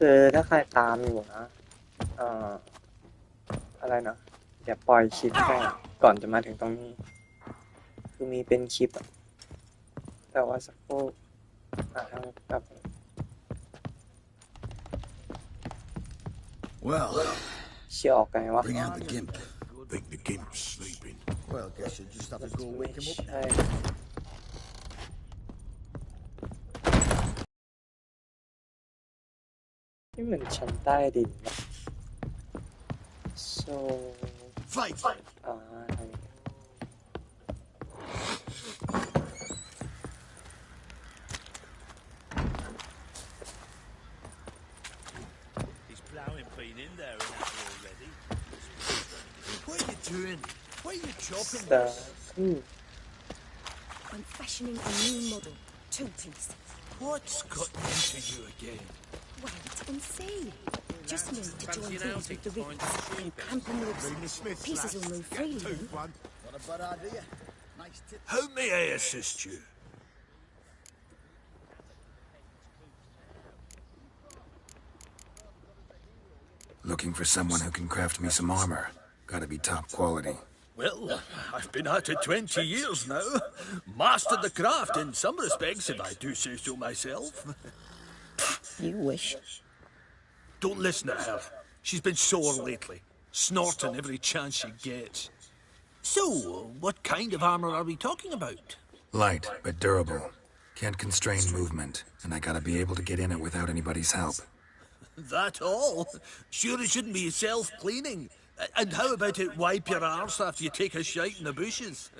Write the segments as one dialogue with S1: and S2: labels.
S1: คือถ้าใครตามอยู่นะเอ่ออะไรนะเดี๋ยวปล่อยคลิปก่อนจะมาถึงตรงนี้คือมีเป็นคลิปอะแต่ว่าสักครู่ทางแบบ
S2: Well,
S1: เชี่ยออกไงวะ
S2: bring out the gimp. Think the gimp's sleeping.
S3: Well, guess you just have to go wake him up.
S1: ใช่นี่เหมือนชั้นใต้ดินนะ so
S2: Fight!
S1: อ่า
S4: His ploughing been in there and out already.
S2: What are you doing? Why are you chopping
S1: แต่
S2: this?
S5: I'm fashioning a new model, two-piece.
S2: What's gotten into you again?
S5: Wait and see. Just need to join
S4: Fancy an
S5: these
S4: outing
S5: with the
S4: to find
S5: rivets
S4: some
S5: and
S4: sheep.
S5: clamp them
S3: Ring the
S5: ribs.
S3: Smiths,
S5: Pieces
S3: lads.
S5: will move freely.
S3: Tooth one. Not a bad idea. Nice tip.
S2: How may I assist you?
S6: Looking for someone who can craft me some armor. Gotta be top quality.
S4: Well, I've been at it 20 years now. Mastered the craft in some respects, if I do say so myself.
S5: You wish.
S4: Don't listen to her. She's been sore lately, snorting every chance she gets. So, what kind of armor are we talking about?
S6: Light, but durable. Can't constrain movement, and I gotta be able to get in it without anybody's help.
S4: That all? Sure it shouldn't be self-cleaning. And how about it wipe your arse after you take a shite in the bushes?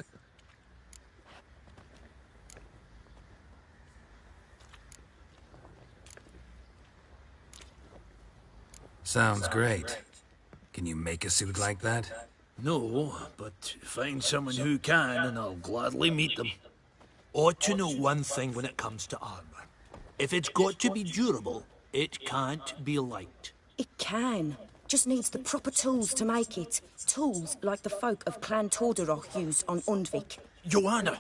S6: Sounds great. Can you make a suit like that?
S4: No, but find someone who can and I'll gladly meet them. Ought to know one thing when it comes to armor. If it's got to be durable, it can't be light.
S5: It can. Just needs the proper tools to make it. Tools like the folk of Clan Tordaroch use on Undvik.
S4: Joanna,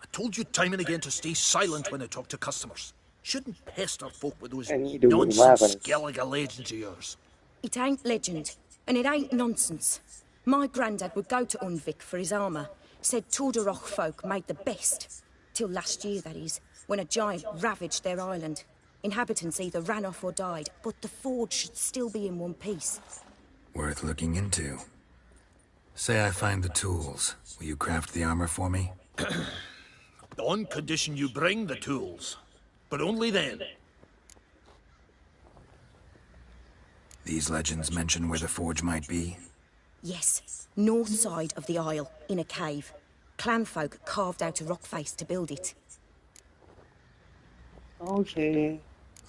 S4: I told you time and again to stay silent when I talk to customers. Shouldn't pester folk with those
S1: And you do
S4: nonsense
S1: weapons.
S4: Skellige legends of yours.
S5: It ain't legend, and it ain't nonsense. My granddad would go to Undvik for his armour. Said Tordaroch folk made the best. Till last year, that is, when a giant ravaged their island. Inhabitants either ran off or died, but the forge should still be in one piece.
S6: Worth looking into. Say I find the tools. Will you craft the armor for me?
S4: On condition you bring the tools. But only then.
S6: These legends mention where the forge might be?
S5: Yes, north side of the isle, in a cave. Clanfolk carved out a rock face to build it.
S1: โอเค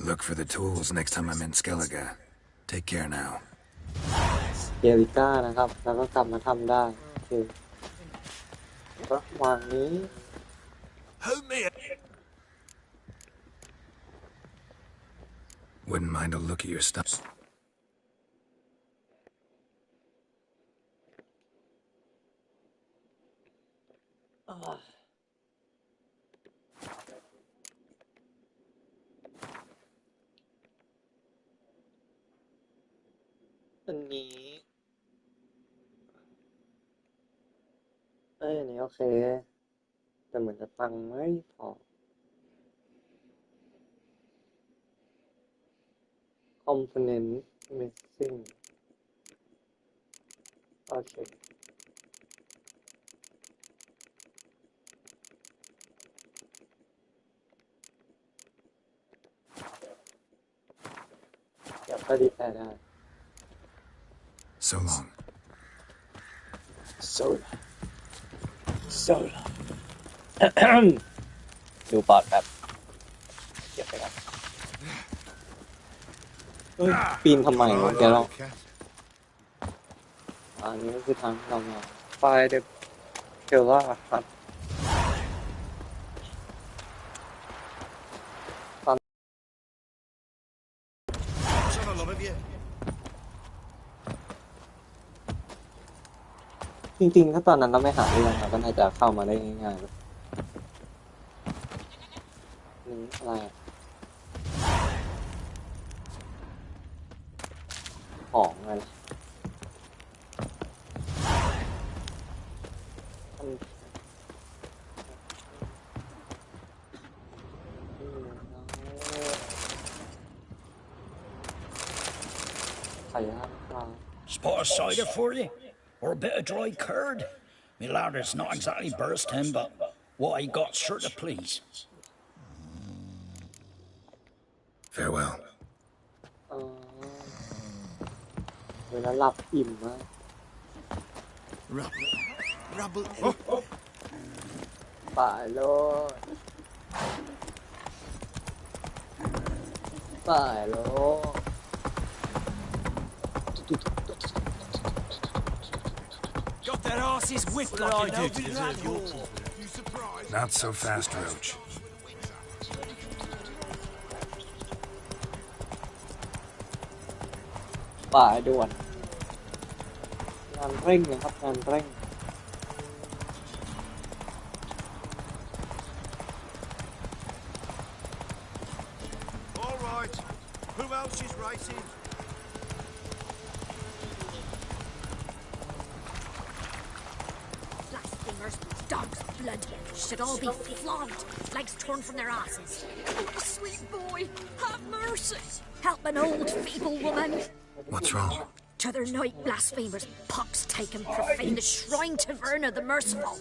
S6: Look for the tools next time I'm in Skellige. Take care now.
S1: เจริก้านะครับ แล้วก็กลับมาทำได้โอเคระหว่างนี้
S2: How may I...
S6: Wouldn't mind a look at your stuff.
S1: อันนี้อันนี้โอเค แต่เหมือนจะตังค์ไม่พอ component missing โอเค เดี๋ยวก็ดีแปลได้
S6: So long.
S1: soda soda ดูปอดแบบเก็บไปกันเฮ้ยปีนทำไมวะแกลอง
S3: cat.
S1: อันนี้ก็คือทางที่เรามาไฟเดอะเทลล่าครับ
S3: Son of love of you.
S1: จริงๆถ้าตอนนั้นเราไม่หาเรื่องเราก็น่าจะเข้ามาได้ง่ายๆเลยนี่อะไรอะ ของไงล่ะไข่ย่างปลา
S7: Spot a cider for you? Or a bit of dry curd? Me ladder's not exactly bursting, but what I got's sure to please.
S6: Farewell.
S1: เออเวลาหลับอิ่มมาก
S2: Rabble.
S1: ป่าโลดป่าโลด
S2: Got their asses whipped like you do to deserve your war.
S6: Not so fast, Roach.
S1: ป่าด่วนงานเร่งนะครับงานเร่ง
S3: All right. Who else is racing?
S8: Blasphemers, dogs' blood, should all be flogged, legs torn from their asses. Oh, sweet boy, have mercy. Help an old, feeble woman.
S6: What's wrong?
S8: T'other night, blasphemers, pox take and profane the shrine to Verna the Merciful.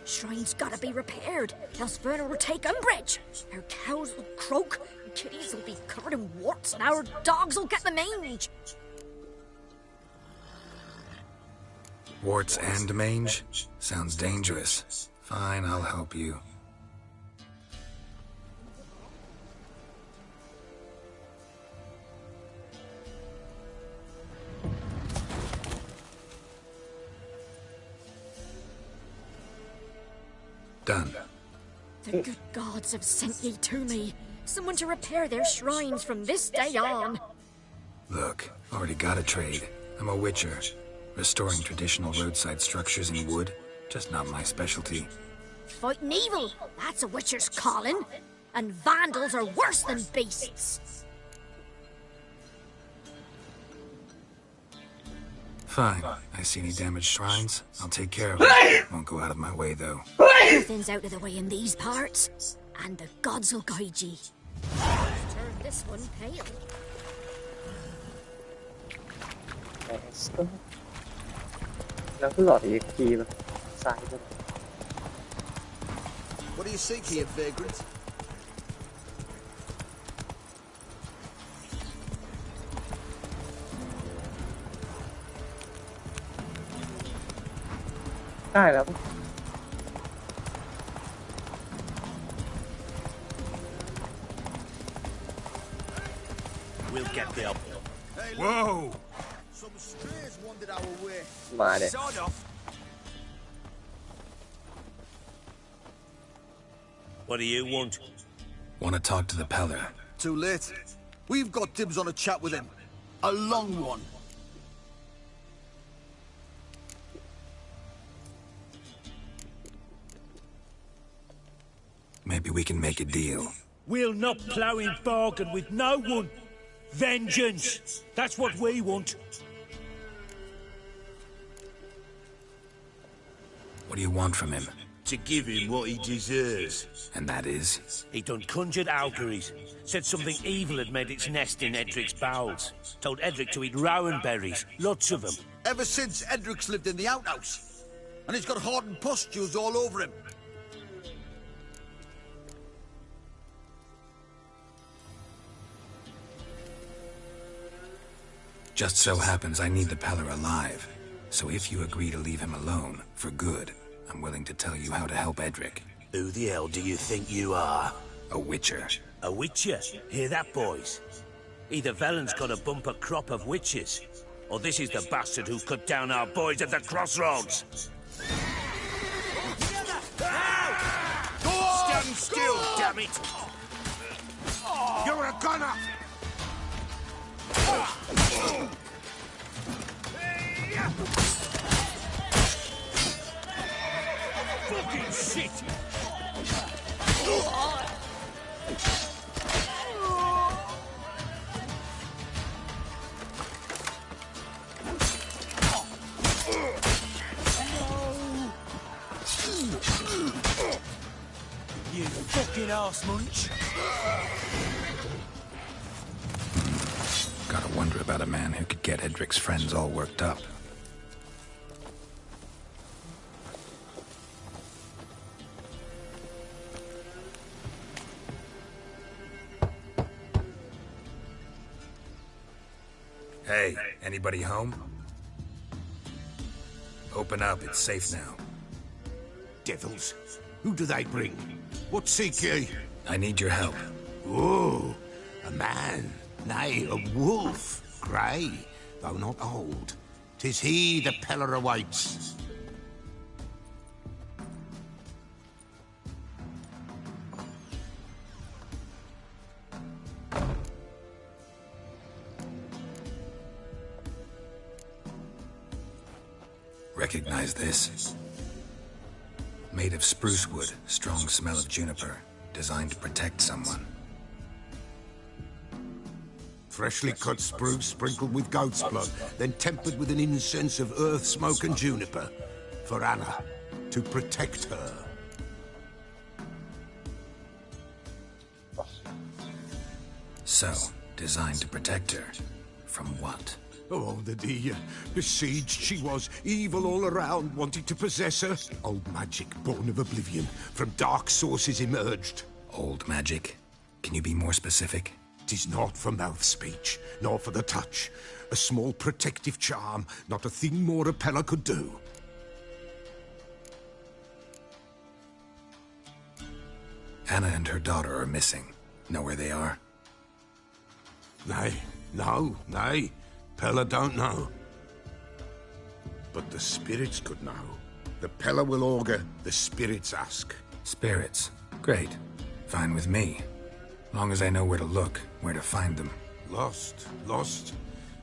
S8: Shrine's gotta be repaired, else Verna will take umbrage. Our cows will croak, our kitties will be covered in warts, and our dogs will get the mange.
S6: Warts and mange? Sounds dangerous. Fine, I'll help you. Done.
S8: The good gods have sent ye to me. Someone to repair their shrines from this day on.
S6: Look, already got a trade. I'm a witcher. Restoring traditional roadside structures in wood, just not my specialty.
S8: Fighting evil, that's a witcher's calling. And vandals are worse than beasts.
S6: Fine. I see any damaged shrines, I'll take care of it. Won't go out of my way, though.
S8: Nothing's out of the way in these parts. And the gods will guide ye. Turn this one pale.
S1: Let's go แล้วก็หลอด EXP แบบซ้ายแบบ
S3: What do you seek here, vagrant?
S1: ได้แล้ว
S2: We'll get the up.
S3: Hey, look,
S6: Whoa!
S3: some strays wandered our way.
S1: มาเด็
S2: Sod off. What do you want?
S6: Want to talk to the Peller.
S3: Too late. We've got dibs on a chat with him. A long one.
S6: Maybe we can make a deal.
S4: We'll not plough in bargain with no one. Vengeance. That's what we want.
S6: What do you want from him?
S2: To give him what he deserves.
S6: And that is?
S4: He done conjured auguries. Said something evil had made its nest in Edric's bowels. Told Edric to eat rowan berries. Lots of them.
S3: Ever since Edric's lived in the outhouse. And he's got hardened pustules all over him.
S6: Just so happens I need the Peller alive. So if you agree to leave him alone, for good, I'm willing to tell you how to help Edric.
S4: Who the hell do you think you are?
S6: A witcher.
S4: A witcher? Hear that, boys? Either Velen's got a bumper crop of witches, or this is the bastard who cut down our boys at the crossroads.
S2: Stand still, damn it! You're a gunner!
S4: Fucking shit!
S2: arse munch.
S6: Gotta wonder about a man who could get Edric's friends all worked up. Hey, anybody home? Open up, it's safe now.
S2: Devils. Who do they bring? What seek ye?
S6: I need your help.
S2: Oh, a man. Nay, a wolf. Grey, though not old. 'Tis he the Peller awaits.
S6: Recognize this? Made of spruce wood, strong smell of juniper, designed to protect someone.
S2: Freshly cut spruce sprinkled with goat's blood, then tempered with an incense of earth, smoke, and juniper. For Anna, to protect her.
S6: So, designed to protect her. From what?
S2: Oh, the besieged she was, evil all around, wanting to possess her. Old magic, born of oblivion, from dark sources emerged.
S6: Old magic? Can you be more specific?
S2: 'Tis not for mouth speech, nor for the touch. A small protective charm, not a thing more a Peller could do.
S6: Anna and her daughter are missing. Know where they are?
S2: Nay, nay. Peller don't know. But the spirits could know. The Peller will augur, the spirits ask.
S6: Spirits. Great. Fine with me. Long as I know where to look, where to find them.
S2: Lost,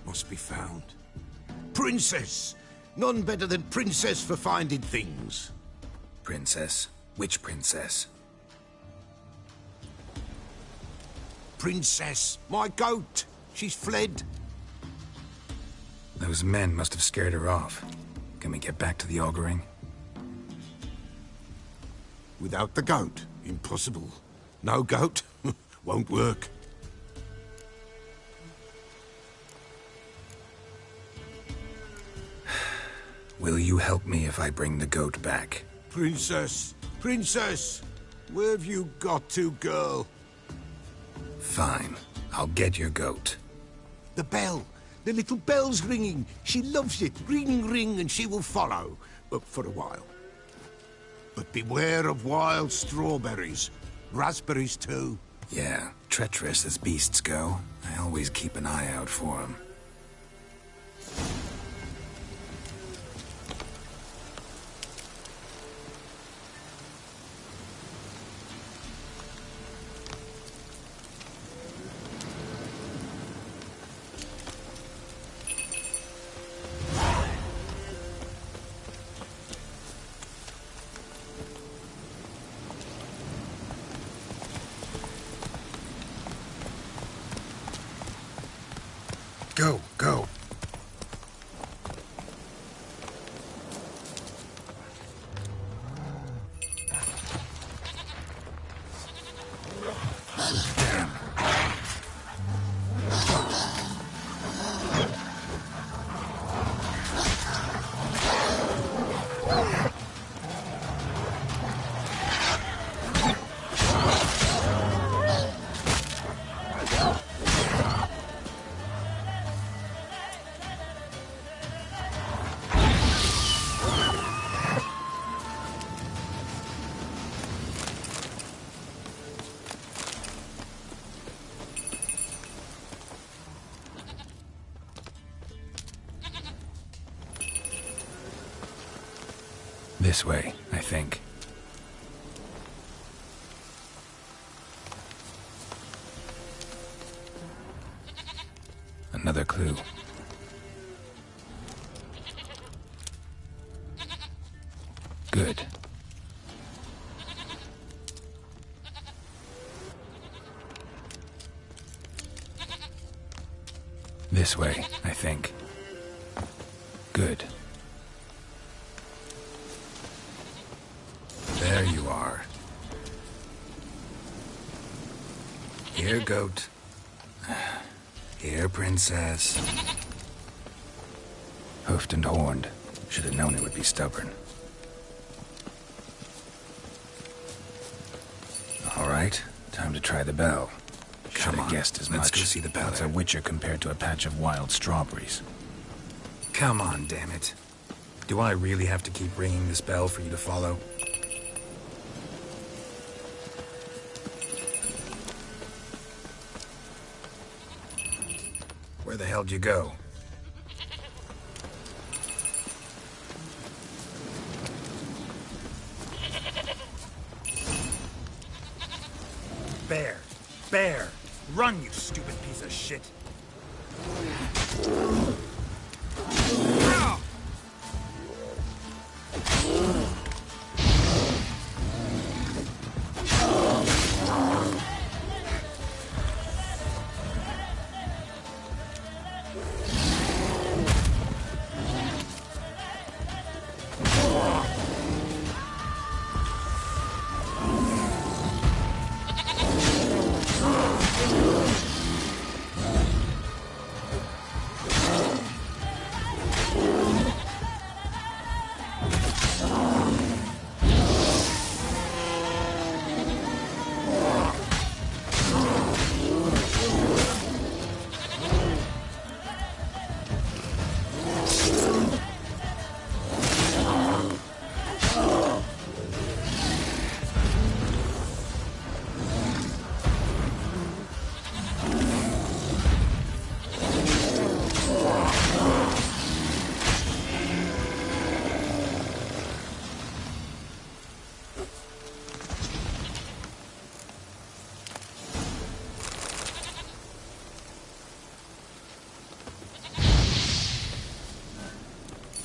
S2: must be found. Princess! None better than Princess for finding things.
S6: Princess? Which princess?
S2: Princess, my goat! She's fled.
S6: Those men must have scared her off. Can we get back to the auguring?
S2: Without the goat, impossible. No goat, won't work.
S6: Will you help me if I bring the goat back?
S2: Princess, where have you got to, girl?
S6: Fine. I'll get your goat.
S2: The bell. The little bell's ringing. She loves it. Ring, ring, and she will follow. For a while. But beware of wild strawberries. Raspberries, too.
S6: Yeah, treacherous as beasts go. I always keep an eye out for them. Go. This way, I think. Another clue. Good. This way, I think. Good. There you are. Here, goat. Here, princess. Hoofed and horned. Should have known it would be stubborn. All right, time to try the bell. Should have guessed as much.
S4: Let's go see the bell.
S6: What's a witcher compared to a patch of wild strawberries? Come on, damn it. Do I really have to keep ringing this bell for you to follow? Where the hell'd you go?
S4: Bear! Bear! Run, you stupid piece of shit!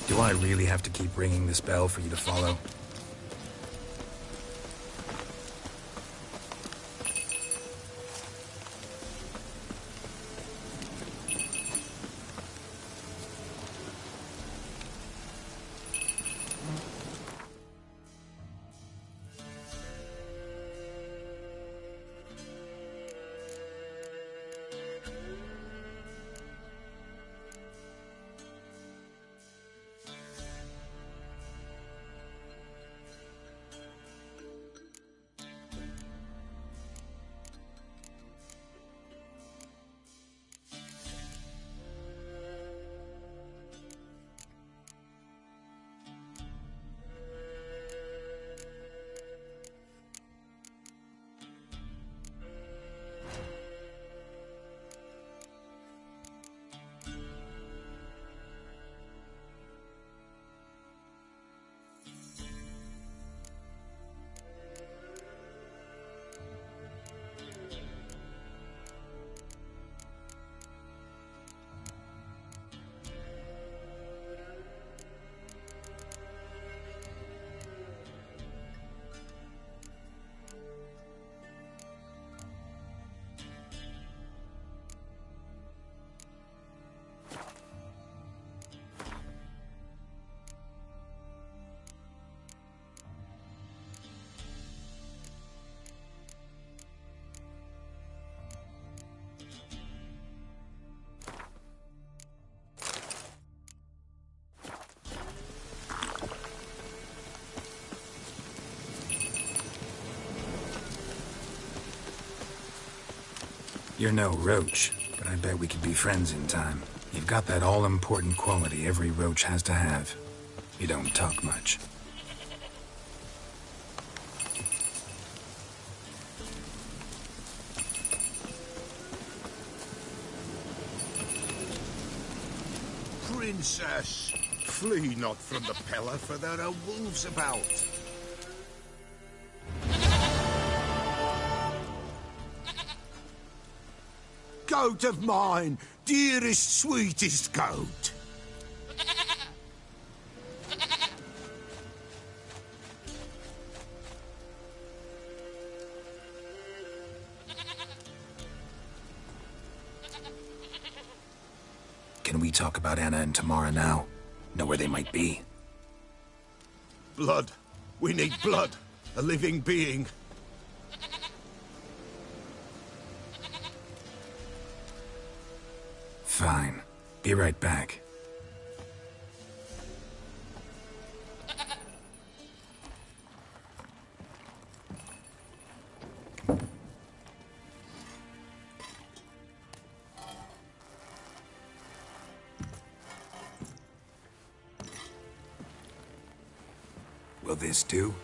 S6: Do I really have to keep ringing this bell for you to follow? You're no roach, but I bet we could be friends in time. You've got that all-important quality every roach has to have. You don't talk much.
S2: Princess, flee not from the pillar, for there are wolves about. Goat of mine, dearest, sweetest goat.
S6: Can we talk about Anna and Tamara now? Know where they might be?
S2: Blood. We need blood. A living being.
S6: Fine. Be right back. Will this do?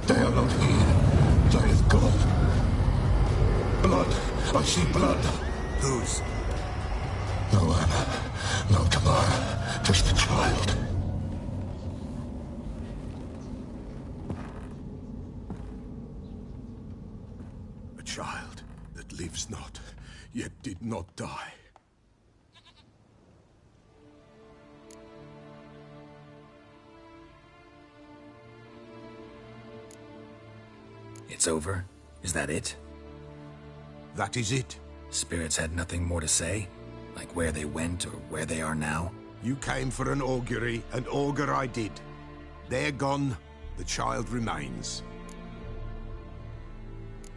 S2: They are not here. They have gone. Blood. I see blood.
S3: Whose?
S2: No Anna. No Tamara. Just the child. A child that lives not, yet did not die.
S6: It's over? Is that it?
S2: That is it.
S6: Spirits had nothing more to say? Like where they went or where they are now?
S2: You came for an augury, and augur I did. They're gone. The child remains.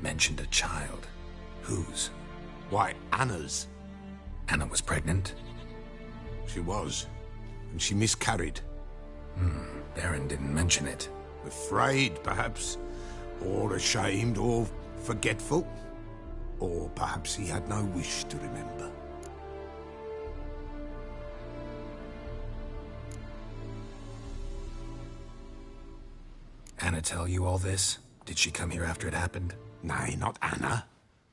S6: Mentioned a child. Whose?
S2: Why, Anna's.
S6: Anna was pregnant?
S2: She was. And she miscarried.
S6: Baron didn't mention it.
S2: Afraid, perhaps. Or ashamed, or forgetful. Or perhaps he had no wish to remember.
S6: Anna tell you all this? Did she come here after it happened?
S2: Nay, not Anna.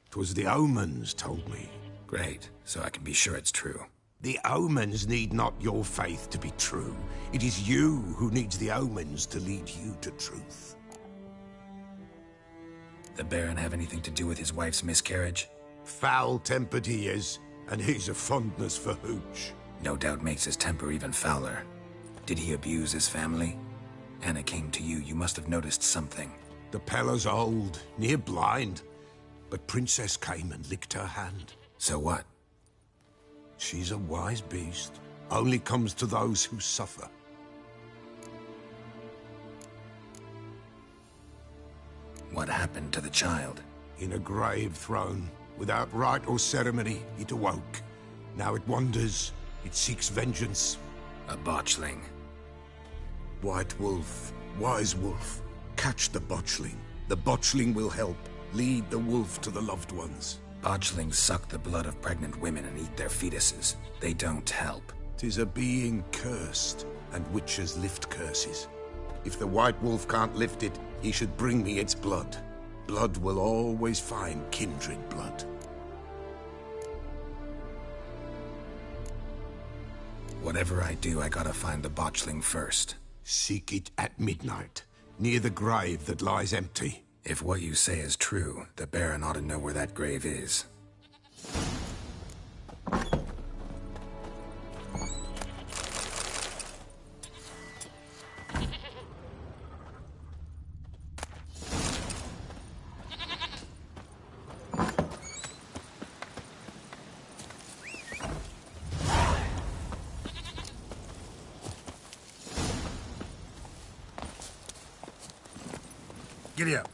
S2: 'Twas the omens told me.
S6: Great, so I can be sure it's true.
S2: The omens need not your faith to be true. It is you who needs the omens to lead you to truth.
S6: The Baron have anything to do with his wife's miscarriage?
S2: Foul-tempered he is, and he's a fondness for hooch.
S6: No doubt makes his temper even fouler. Did he abuse his family? Anna came to you, you must have noticed something.
S2: The Pella's old, near blind, but Princess came and licked her hand.
S6: So what?
S2: She's a wise beast. Only comes to those who suffer.
S6: What happened to the child?
S2: In a grave thrown, without rite or ceremony, it awoke. Now it wanders, it seeks vengeance.
S6: A botchling.
S2: White Wolf, wise wolf, catch the botchling. The botchling will help. Lead the wolf to the loved ones.
S6: Botchlings suck the blood of pregnant women and eat their fetuses. They don't help.
S2: 'Tis a being cursed, and witches lift curses. If the White Wolf can't lift it, he should bring me its blood. Blood will always find kindred blood.
S6: Whatever I do, I gotta find the botchling first.
S2: Seek it at midnight, near the grave that lies empty.
S6: If what you say is true, the Baron ought to know where that grave is.
S3: Giddy up.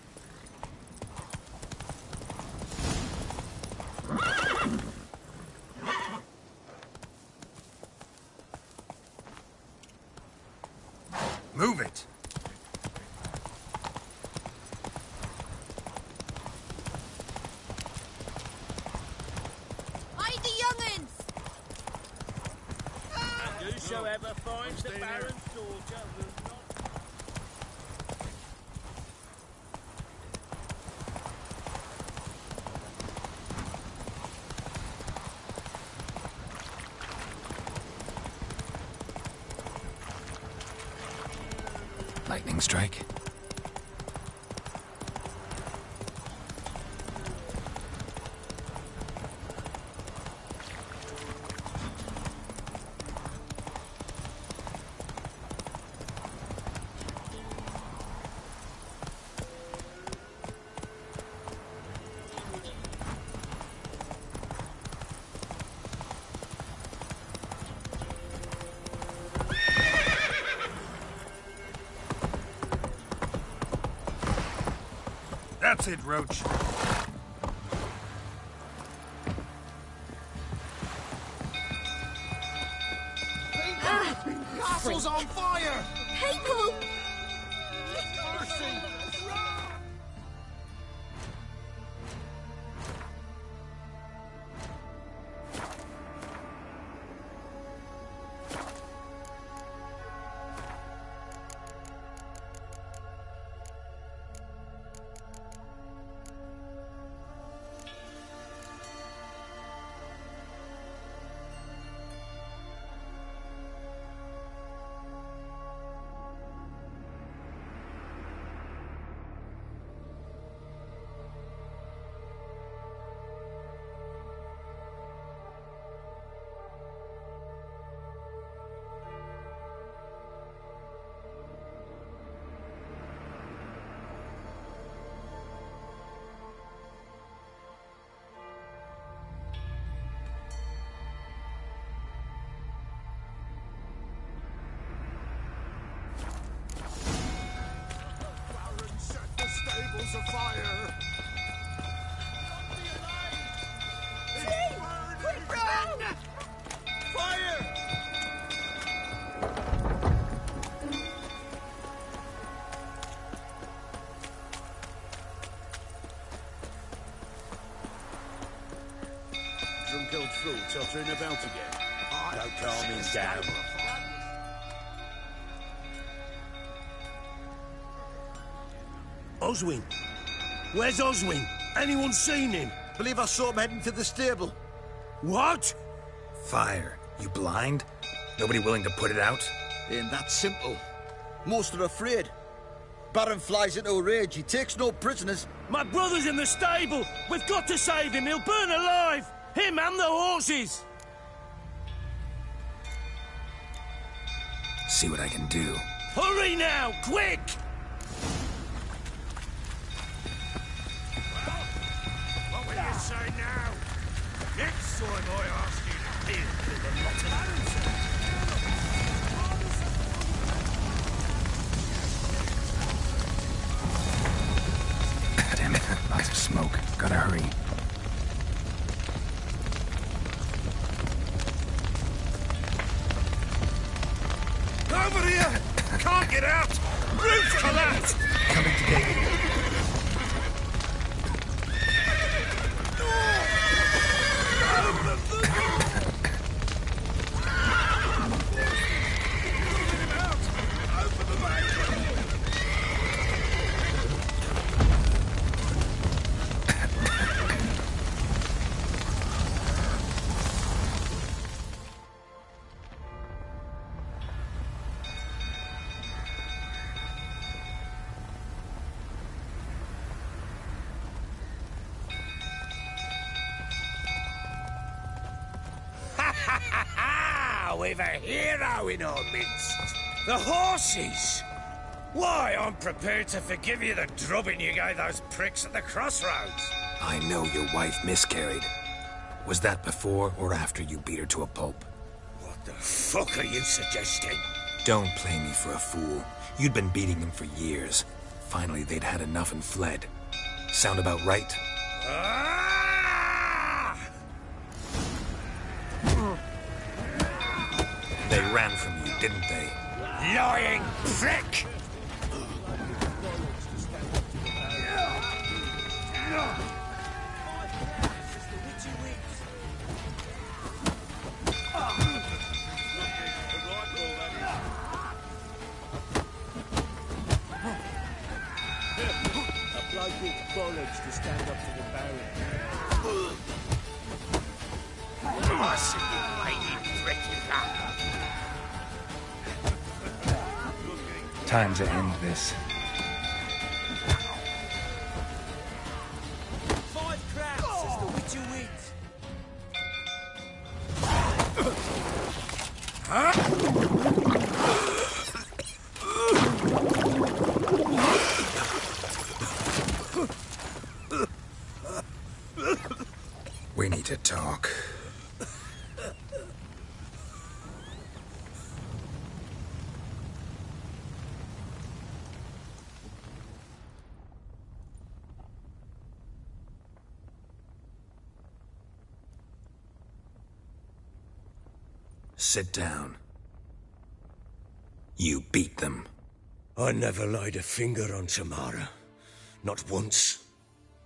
S3: Move it.
S8: Hide the young'uns!
S9: And whosoever finds the Baron's daughter will not...
S6: Lightning strike? That's it, Roach.
S3: Castle's on fire!
S8: People!
S2: Set the stables afire.
S3: Fire!
S9: Drunk old fool tottering about again. Don't calm him down.
S10: Oswin? Where's Oswin? Anyone seen him?
S3: Believe I saw him heading to the stable.
S10: What?
S6: Fire. You blind? Nobody willing to put it out?
S3: Ain't that simple. Most are afraid. Baron flies into a rage. He takes no prisoners.
S10: My brother's in the stable! We've got to save him! He'll burn alive! Him and the horses!
S6: See what I can do.
S10: Hurry now! Quick!
S9: What will you say now? Next time I ask you to deal with the lot of
S6: Damn it. Lots of smoke. Gotta hurry.
S10: Over here! Can't get out! Roof collapsed!
S6: Coming to get you.
S10: We've a hero in our midst. The horses! Why, I'm prepared to forgive you the drubbing you gave those pricks at the crossroads.
S6: I know your wife miscarried. Was that before or after you beat her to a pulp?
S10: What the fuck are you suggesting?
S6: Don't play me for a fool. You'd been beating them for years. Finally, they'd had enough and fled. Sound about right?
S10: Ah!
S6: They ran from you, didn't they?
S10: Lying prick!
S9: A bloke with bollocks to stand up to the Baron.
S6: Time to end this.
S9: 5 crowns as the witch you wins.
S6: We need to talk. Sit down. You beat them.
S10: I never laid a finger on Tamara. Not once.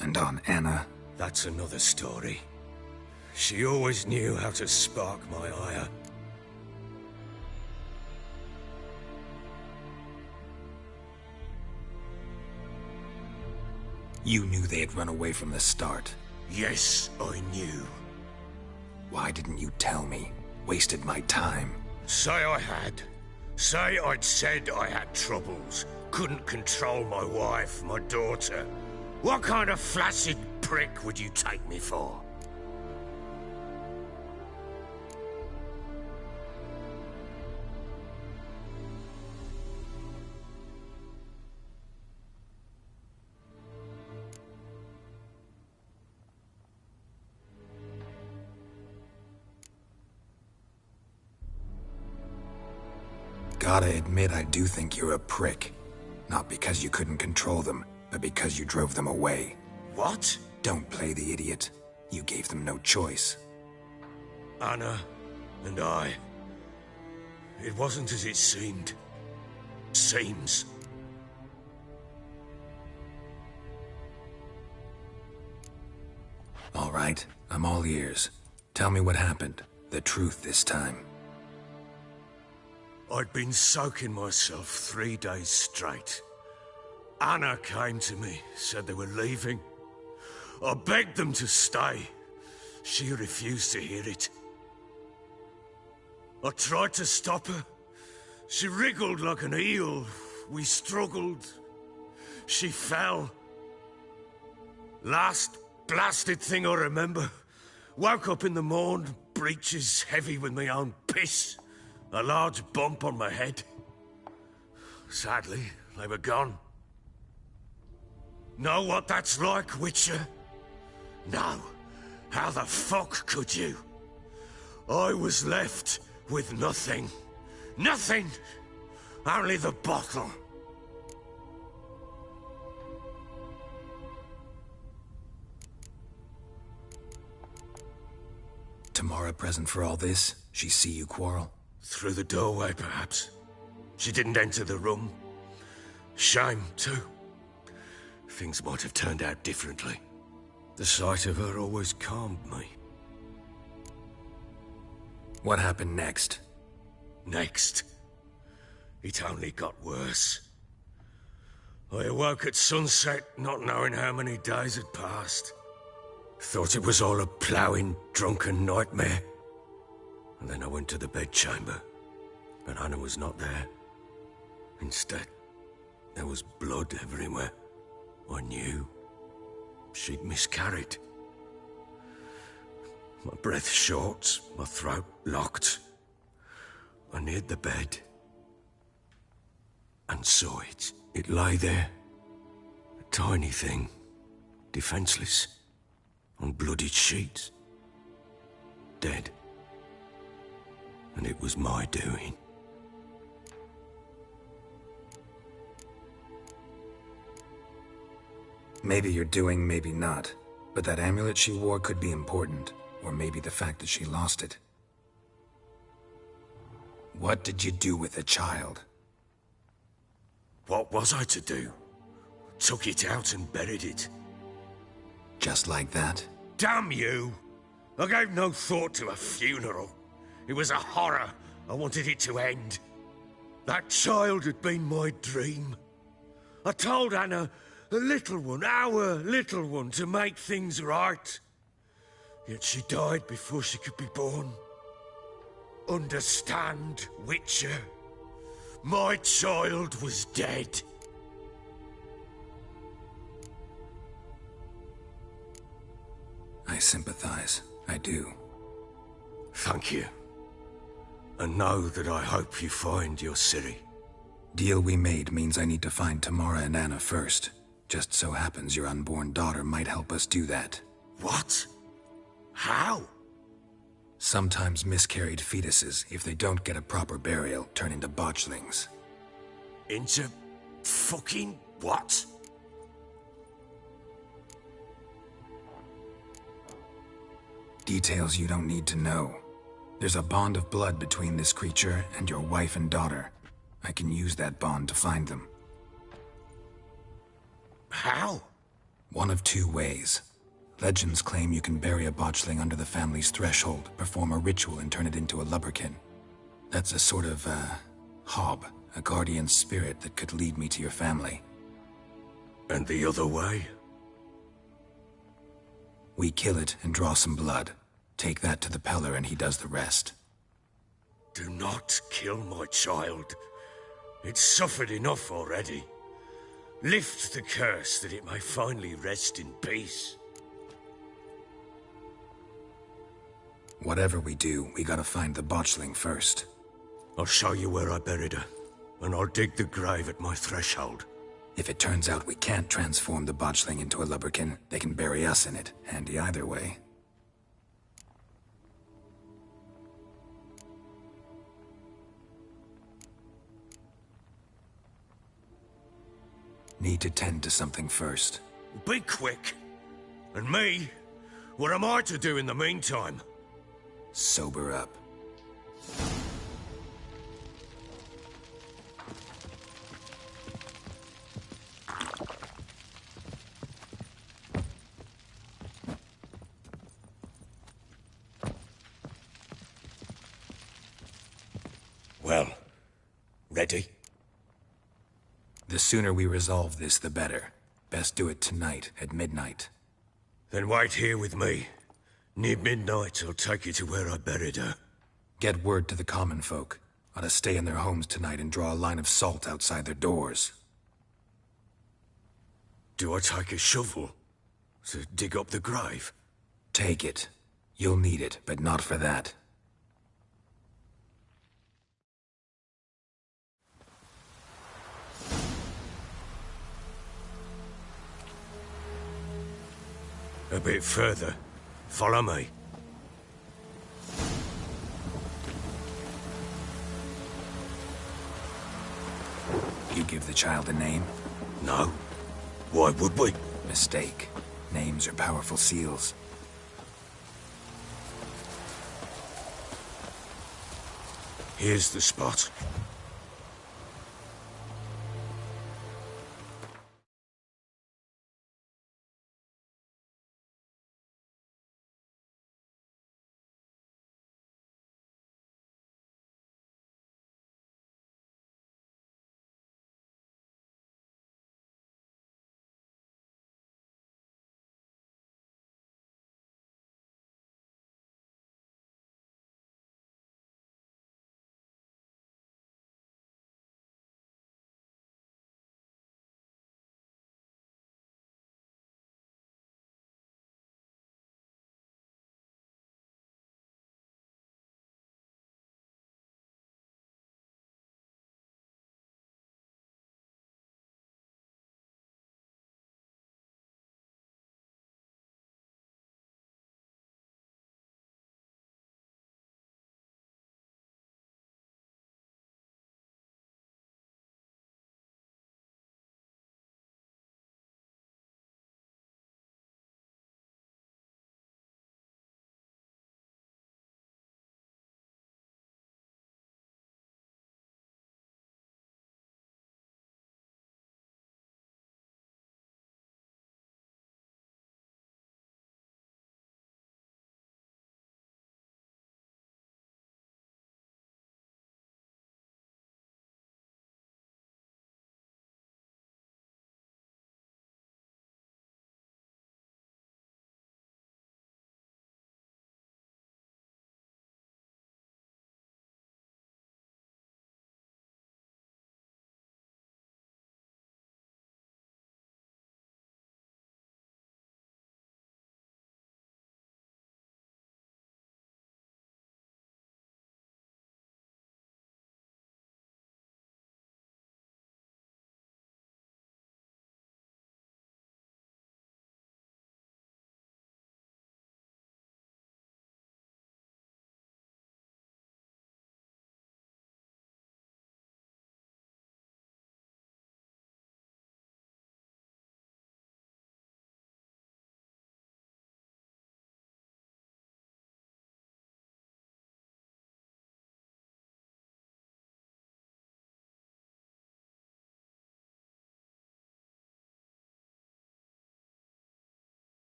S6: And on Anna?
S10: That's another story. She always knew how to spark my ire.
S6: You knew they had run away from the start.
S10: Yes, I knew.
S6: Why didn't you tell me? Wasted my time.
S10: Say I had. Say I'd said I had troubles. Couldn't control my wife, my daughter. What kind of flaccid prick would you take me for?
S6: Gotta admit, I do think you're a prick. Not because you couldn't control them, but because you drove them away.
S10: What?
S6: Don't play the idiot. You gave them no choice.
S10: Anna and I. It wasn't as it seemed. Seems.
S6: All right, I'm all ears. Tell me what happened. The truth this time.
S10: I'd been soaking myself 3 days straight. Anna came to me, said they were leaving. I begged them to stay. She refused to hear it. I tried to stop her. She wriggled like an eel. We struggled. She fell. Last blasted thing I remember. Woke up in the morn, breeches heavy with my own piss. A large bump on my head. Sadly, they were gone. Know what that's like, Witcher? No. How the fuck could you? I was left with nothing. Nothing! Only the bottle.
S6: Tamara present for all this? She see you quarrel?
S10: Through the doorway, perhaps. She didn't enter the room. Shame, too. Things might have turned out differently. The sight of her always calmed me.
S6: What happened next?
S10: Next? It only got worse. I awoke at sunset, not knowing how many days had passed. Thought it was all a ploughing, drunken nightmare. And then I went to the bedchamber, but Anna was not there. Instead, there was blood everywhere. I knew she'd miscarried. My breath short, my throat locked. I neared the bed and saw it. It lay there, a tiny thing, defenseless, on bloodied sheets, dead. And it was my doing.
S6: Maybe you're doing, maybe not. But that amulet she wore could be important. Or maybe the fact that she lost it. What did you do with the child?
S10: What was I to do? Took it out and buried it.
S6: Just like that?
S10: Damn you! I gave no thought to a funeral. It was a horror. I wanted it to end. That child had been my dream. I told Anna, the little one, our little one, to make things right. Yet she died before she could be born. Understand, Witcher? My child was dead.
S6: I sympathize. I do.
S10: Thank you. And know that I hope you find your Ciri.
S6: Deal we made means I need to find Tamara and Anna first. Just so happens your unborn daughter might help us do that.
S10: What? How?
S6: Sometimes miscarried fetuses, if they don't get a proper burial, turn into botchlings.
S10: Into fucking what?
S6: Details you don't need to know. There's a bond of blood between this creature and your wife and daughter. I can use that bond to find them.
S10: How?
S6: One of two ways. Legends claim you can bury a botchling under the family's threshold, perform a ritual, and turn it into a lubberkin. That's a sort of, hob, a guardian spirit that could lead me to your family.
S10: And the other way?
S6: We kill it and draw some blood. Take that to the Peller and he does the rest.
S10: Do not kill my child. It's suffered enough already. Lift the curse that it may finally rest in peace.
S6: Whatever we do, we gotta find the botchling first.
S10: I'll show you where I buried her, and I'll dig the grave at my threshold.
S6: If it turns out we can't transform the botchling into a lubberkin, they can bury us in it. Handy either way. Need to tend to something first.
S10: Be quick. And me? What am I to do in the meantime?
S6: Sober up.
S10: Well, ready?
S6: The sooner we resolve this, the better. Best do it tonight, at midnight.
S10: Then wait here with me. Near midnight, I'll take you to where I buried her.
S6: Get word to the common folk. Ought to stay in their homes tonight and draw a line of salt outside their doors.
S10: Do I take a shovel to dig up the grave?
S6: Take it. You'll need it, but not for that.
S10: A bit further. Follow me.
S6: You give the child a name?
S10: No. Why would we?
S6: Mistake. Names are powerful seals.
S10: Here's the spot.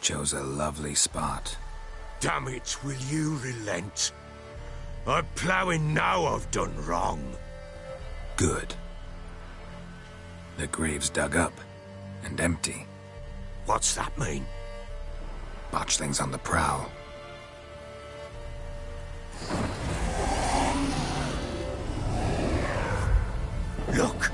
S6: Chose a lovely spot.
S10: Damn it, will you relent? I'm ploughing now I've done wrong.
S6: Good. The grave's dug up and empty.
S10: What's that mean?
S6: Botchling's on the prowl.
S10: Look!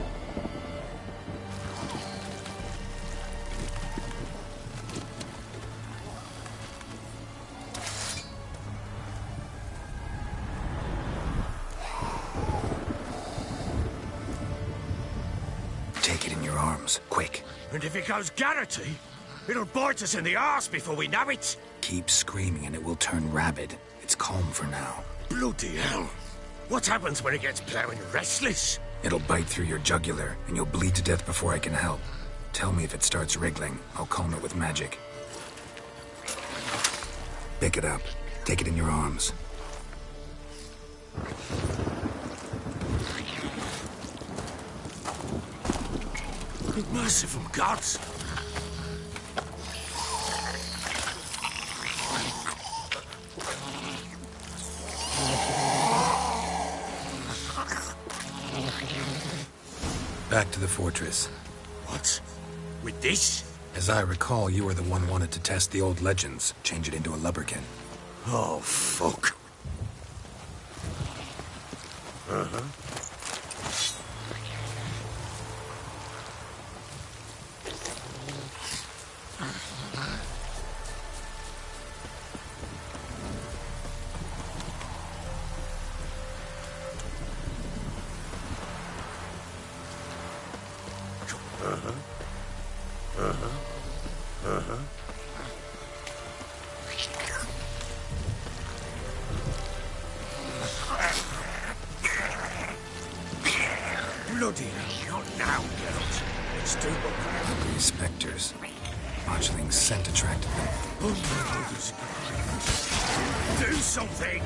S6: Take it in your arms, quick.
S10: And if it goes Garrity, it'll bite us in the arse before we know it.
S6: Keep screaming and it will turn rabid. It's calm for now.
S10: Bloody hell. What happens when it gets ploughing restless?
S6: It'll bite through your jugular, and you'll bleed to death before I can help. Tell me if it starts wriggling. I'll calm it with magic. Pick it up. Take it in your arms.
S10: Merciful gods!
S6: Back to the fortress.
S10: What? With this?
S6: As I recall, you were the one wanted to test the old legends, change it into a lubberkin.
S10: Oh, fuck. Uh-huh. Bloody hell, not now, Geralt. It's too much.
S6: Hungry specters. Botchling's scent attracted them.
S10: Do something!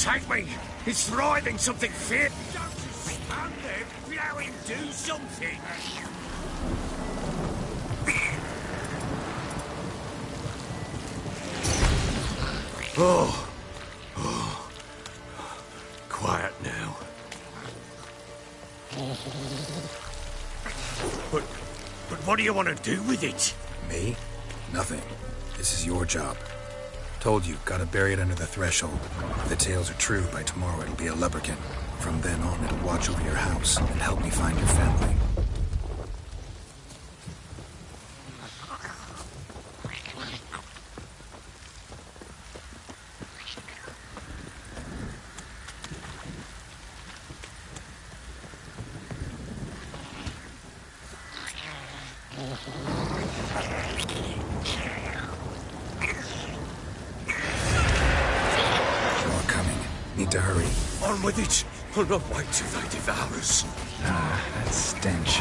S10: Take me! It's thriving something fit! Don't just stand there, ploughing, do something! Oh. Quiet now. But what do you want to do with it?
S6: Me? Nothing. This is your job. Told you, gotta bury it under the threshold. If the tales are true, by tomorrow it'll be a lubberkin. From then on, it'll watch over your house and help me find your family. Need to hurry.
S10: On with it! I'll not wait till they devour us.
S6: Ah, that stench.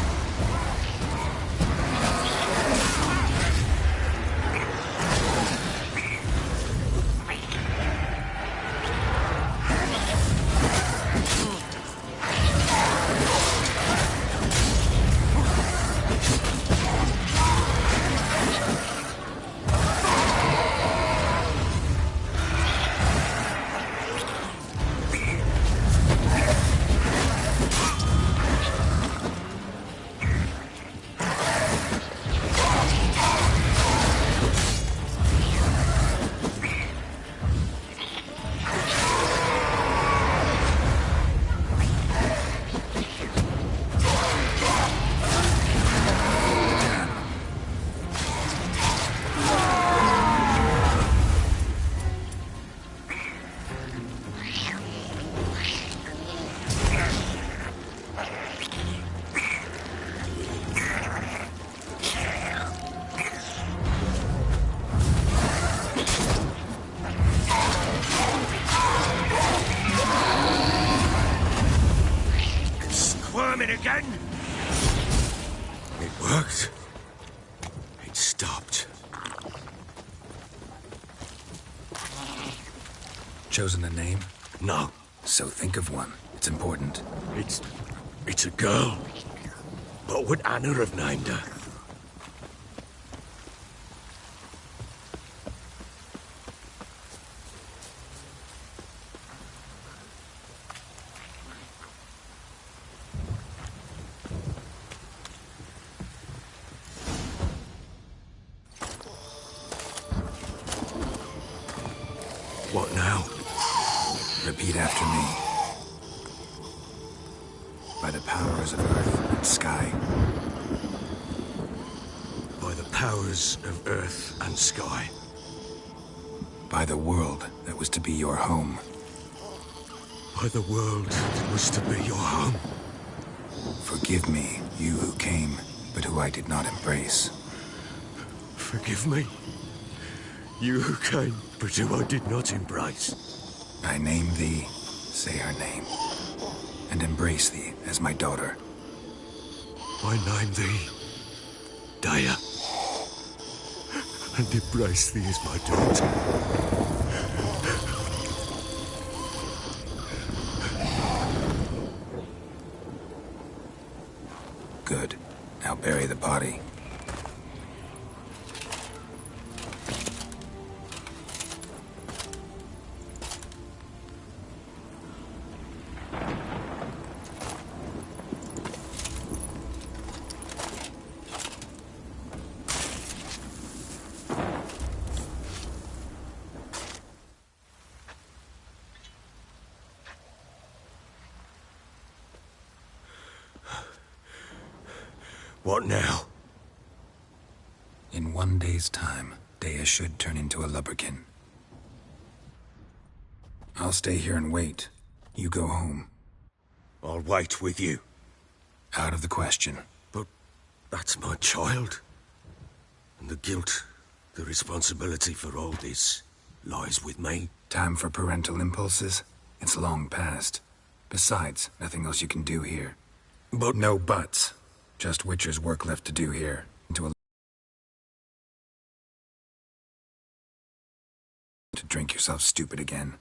S9: it again?
S10: It worked. It stopped.
S6: Chosen a name?
S10: No.
S6: So think of one. It's important.
S10: It's a girl. What would Anna have named her? What now?
S6: Repeat after me. By the powers of earth and sky.
S10: By the powers of earth and sky.
S6: By the world that was to be your home.
S10: By the world that was to be your home.
S6: Forgive me, you who came, but who I did not embrace.
S10: Forgive me. You who came, but who I did not embrace.
S6: I name thee, say her name, and embrace thee as my daughter.
S10: I name thee, Daya, and embrace thee as my daughter.
S6: Good. Now bury the body.
S10: What now?
S6: In 1 day's time, Dea should turn into a lubberkin. I'll stay here and wait. You go home.
S10: I'll wait with you.
S6: Out of the question.
S10: But that's my child. And the guilt, the responsibility for all this lies with me.
S6: Time for parental impulses? It's long past. Besides, nothing else you can do here.
S10: But
S6: no buts. Just Witcher's work left to do here. To drink yourself stupid again.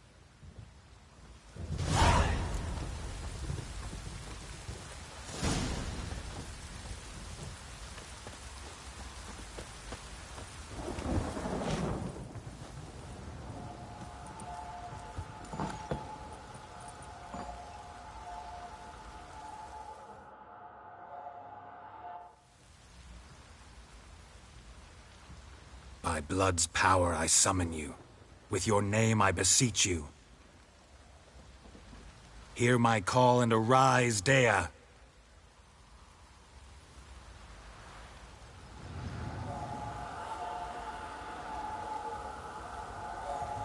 S6: By blood's power I summon you. With your name I beseech you. Hear my call and arise, Dea.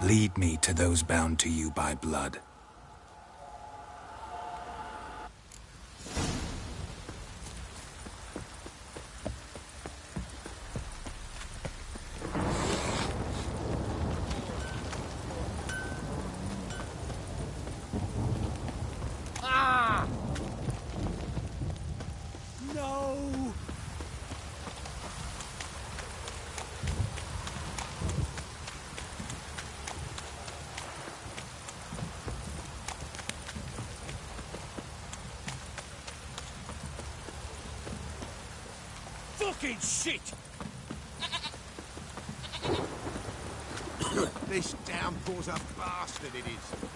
S6: Lead me to those bound to you by blood.
S9: Fucking shit!
S2: This downpour's a bastard, it is.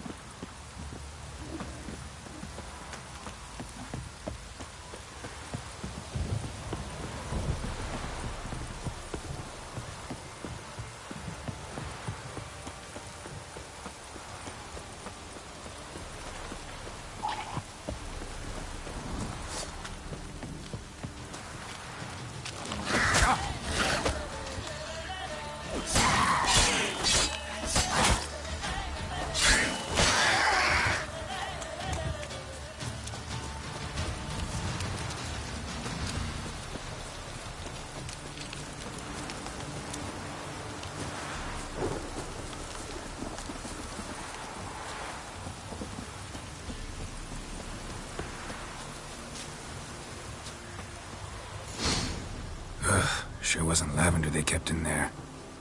S6: Sure wasn't lavender they kept in there.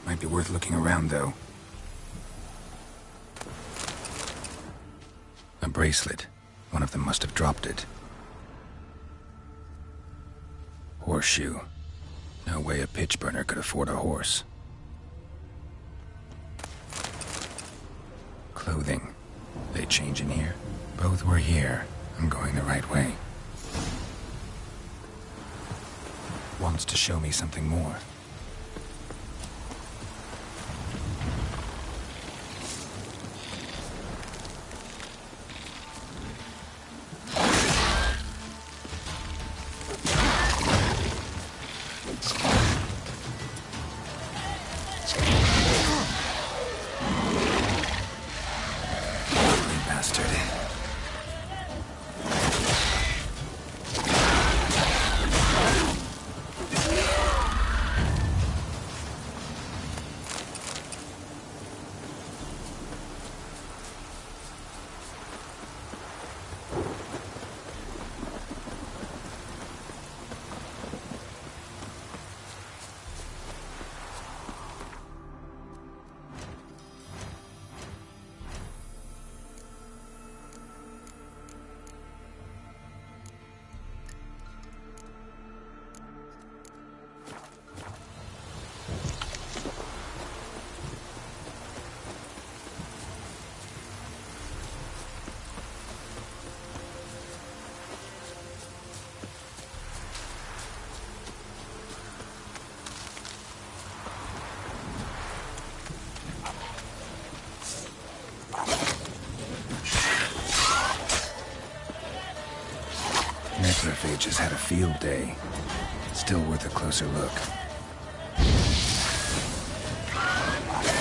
S6: Might be worth looking around, though. A bracelet. One of them must have dropped it. Horseshoe. No way a pitch burner could afford a horse. Clothing. They change in here? Both were here. I'm going the right way. Wants to show me something more. Necrophages had a field day. Still worth a closer look.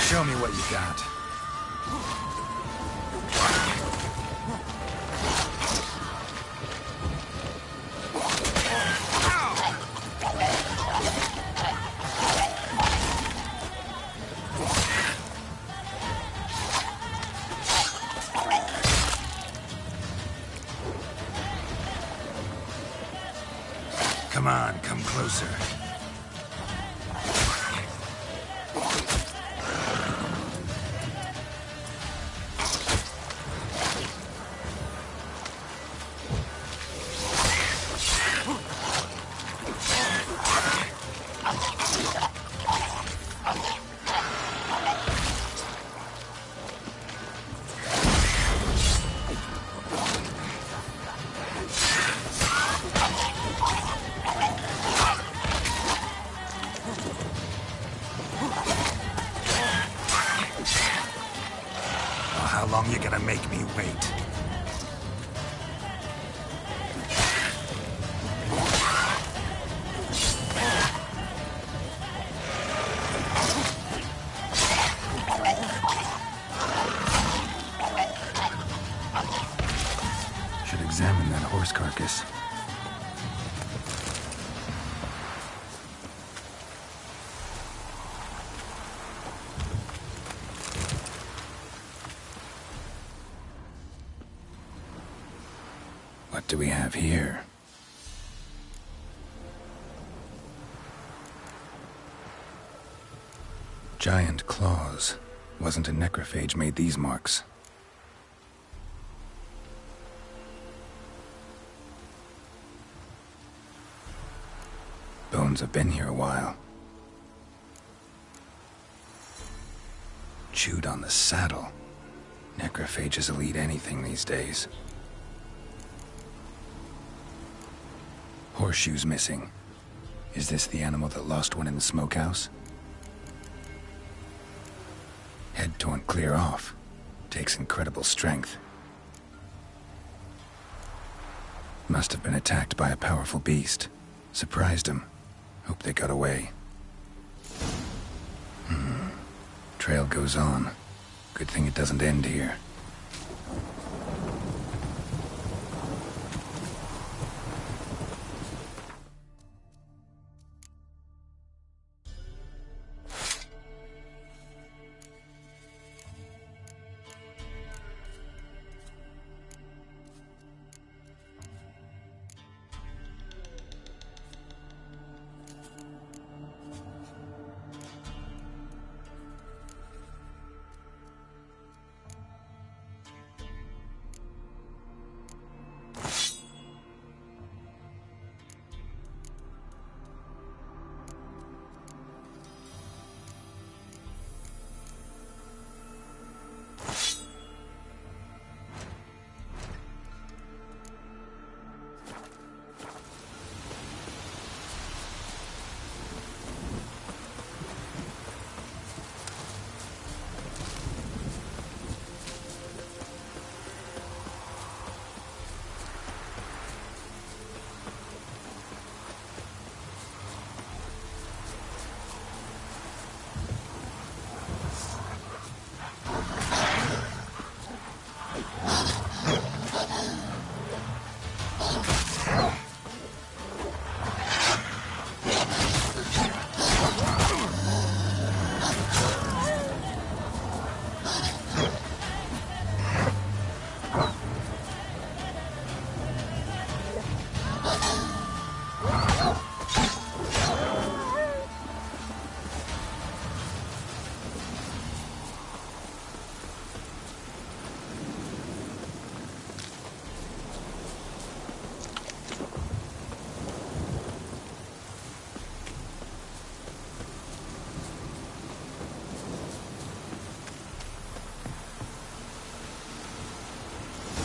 S6: Show me what you got. Come on, come closer. How long you gonna make me wait? Should examine that horse carcass. What do we have here? Giant claws. Wasn't a necrophage made these marks. Bones have been here a while. Chewed on the saddle. Necrophages will eat anything these days. Horseshoes missing. Is this the animal that lost one in the smokehouse? Head torn clear off. Takes incredible strength. Must have been attacked by a powerful beast. Surprised him. Hope they got away. Trail goes on. Good thing it doesn't end here.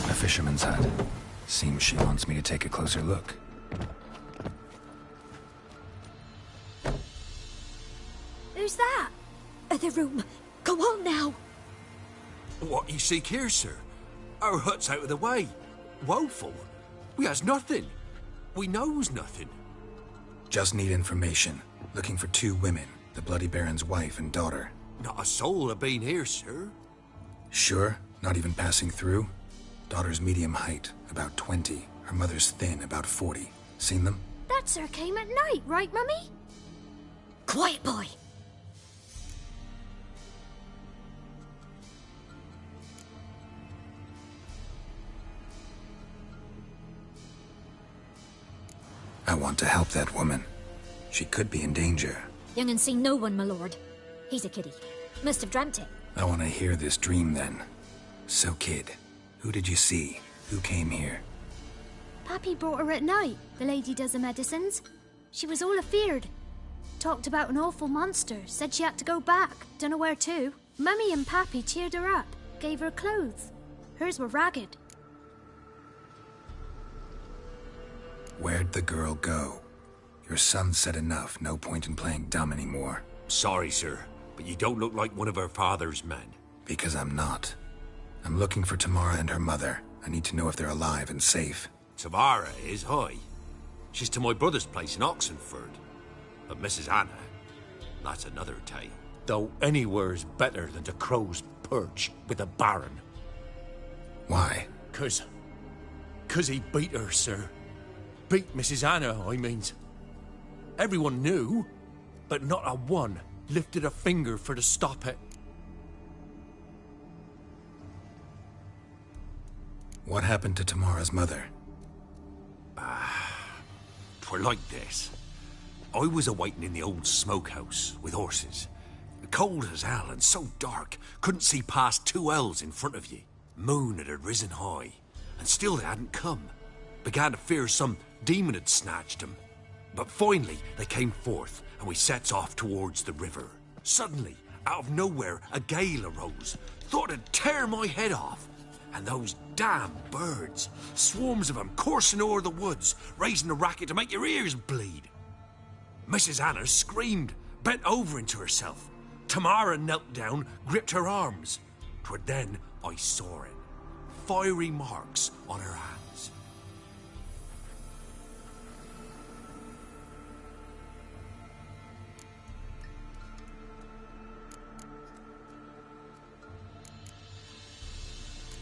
S6: A fisherman's hut. Seems she wants me to take a closer look.
S8: Who's that? The room. Go on now.
S4: What you seek here, sir? Our hut's out of the way. Woeful. We has nothing. We knows nothing.
S6: Just need information. Looking for 2 women, the Bloody Baron's wife and daughter.
S4: Not a soul have been here, sir.
S6: Sure? Not even passing through? Daughter's medium height, about 20. Her mother's thin, about 40. Seen them?
S8: That sir came at night, right, Mummy? Quiet, boy.
S6: I want to help that woman. She could be in danger.
S8: Young and seen no one, my lord. He's a kiddie. Must have dreamt it.
S6: I want to hear this dream then. So, kid, who did you see? Who came here?
S11: Pappy brought her at night, the lady does the medicines. She was all afeared. Talked about an awful monster, said she had to go back, dunno where to. Mummy and Pappy cheered her up, gave her clothes. Hers were ragged.
S6: Where'd the girl go? Your son said enough, no point in playing dumb anymore.
S4: Sorry, sir, but you don't look like one of her father's men.
S6: Because I'm not. I'm looking for Tamara and her mother. I need to know if they're alive and safe.
S4: Tamara is, hi. She's to my brother's place in Oxenford. But Mrs. Anna, that's another tale. Though anywhere's better than to Crow's Perch with a baron.
S6: Why?
S4: 'Cause he beat her, sir. Beat Mrs. Anna, I means. Everyone knew, but not a one lifted a finger for to stop it.
S6: What happened to Tamara's mother?
S4: 'Twere like this. I was awaiting in the old smokehouse with horses. Cold as hell and so dark, couldn't see past 2 ells in front of ye. Moon had risen high, and still they hadn't come. Began to fear some demon had snatched them. But finally they came forth, and we sets off towards the river. Suddenly, out of nowhere, a gale arose. Thought it'd tear my head off. And those damn birds, swarms of them coursing o'er the woods, raising a racket to make your ears bleed. Mrs. Anna screamed, bent over into herself. Tamara knelt down, gripped her arms. 'Twere then I saw it. Fiery marks on her hands.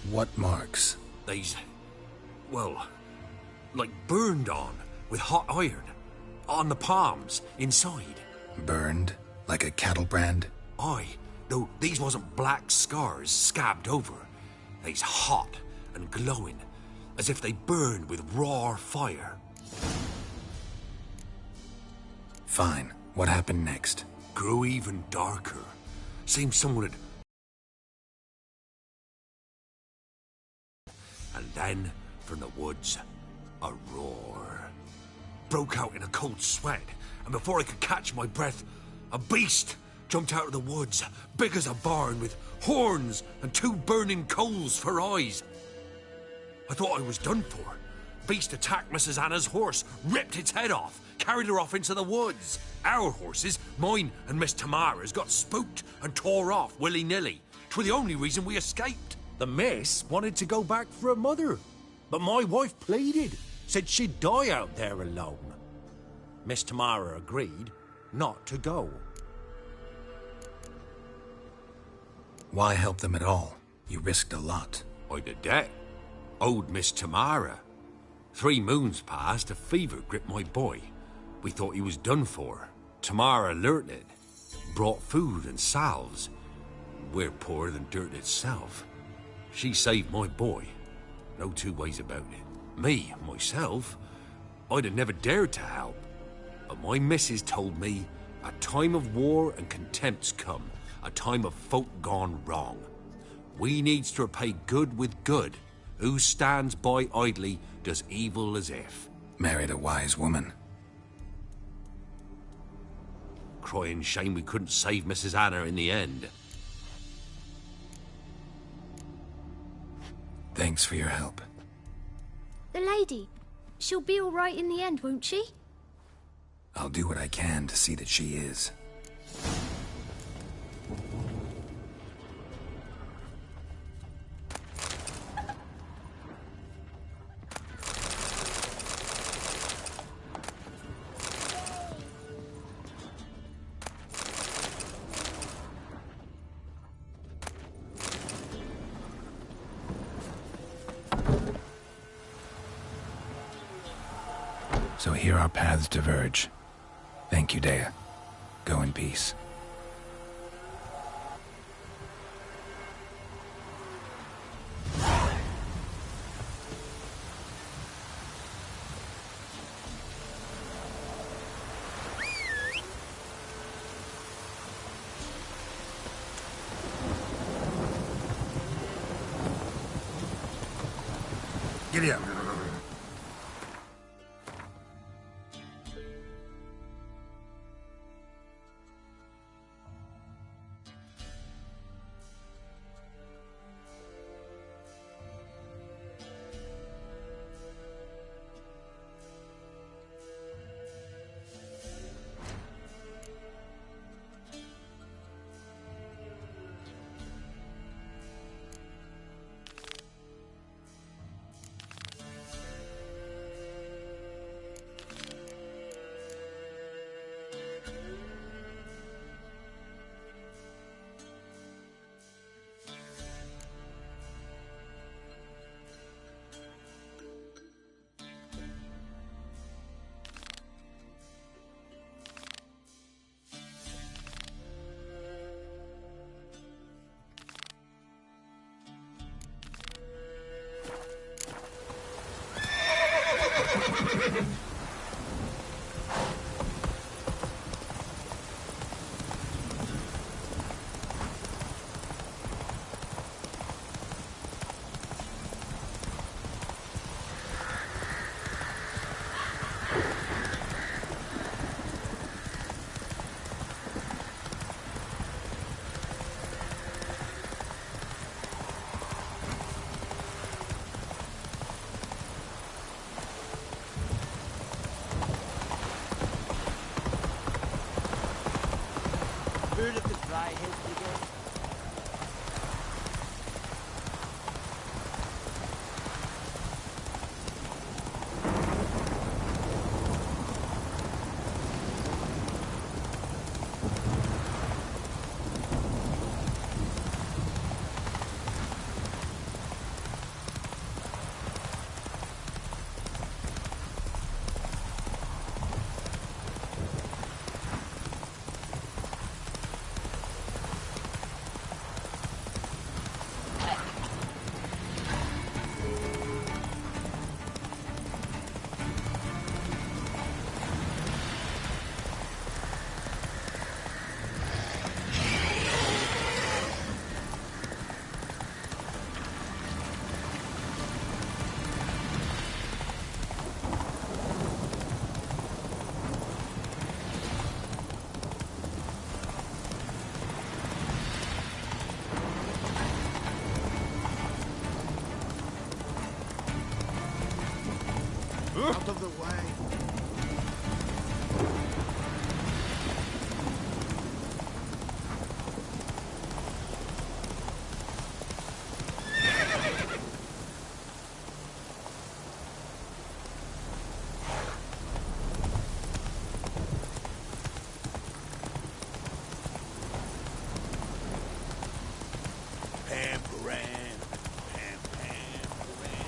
S6: What marks?
S4: They's, well, like burned on with hot iron. On the palms, inside.
S6: Burned? Like a cattle brand?
S4: Aye, though these wasn't black scars scabbed over. They's hot and glowing, as if they burned with raw fire.
S6: Fine. What happened next?
S4: Grew even darker. Seemed someone had... And then, from the woods, a roar. Broke out in a cold sweat, and before I could catch my breath, a beast jumped out of the woods, big as a barn, with horns and 2 burning coals for eyes. I thought I was done for. Beast attacked Mrs. Anna's horse, ripped its head off, carried her off into the woods. Our horses, mine and Miss Tamara's, got spooked and tore off willy-nilly. 'Twere the only reason we escaped. The miss wanted to go back for her mother, but my wife pleaded, said she'd die out there alone. Miss Tamara agreed not to go.
S6: Why help them at all? You risked a lot.
S4: I'd a debt.
S12: Old Miss Tamara. 3 moons passed, a fever gripped my boy. We thought he was done for. Tamara alerted, brought food and salves. We're poorer than dirt itself. She saved my boy. No 2 ways about it. Me, myself, I'd have never dared to help. But my missus told me a time of war and contempt's come, a time of folk gone wrong. We needs to repay good with good. Who stands by idly does evil as if.
S6: Married a wise woman.
S12: Crying shame we couldn't save Mrs. Anna in the end.
S6: Thanks for your help.
S11: The lady, she'll be all right in the end, won't she?
S6: I'll do what I can to see that she is. So here our paths diverge. Thank you, Dea. Go in peace.
S2: Giddy up.
S13: Heard of the dry head brigade?
S2: Out of the way. Pam Paran, Pam Pam Paran.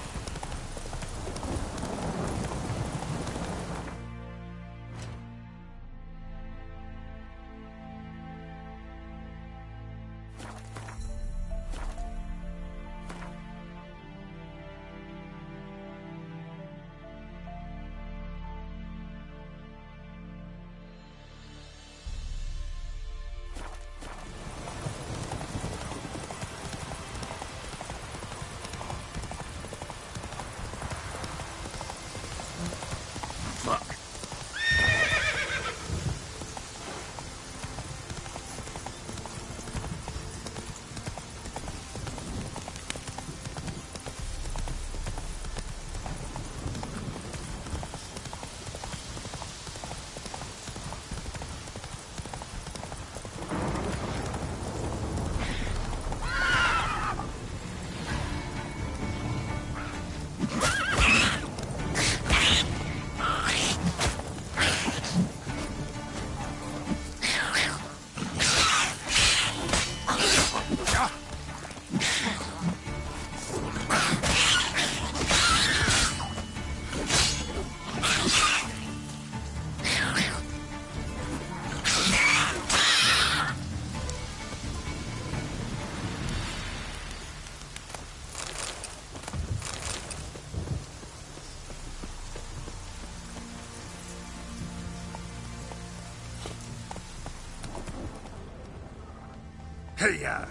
S2: Hey-ya!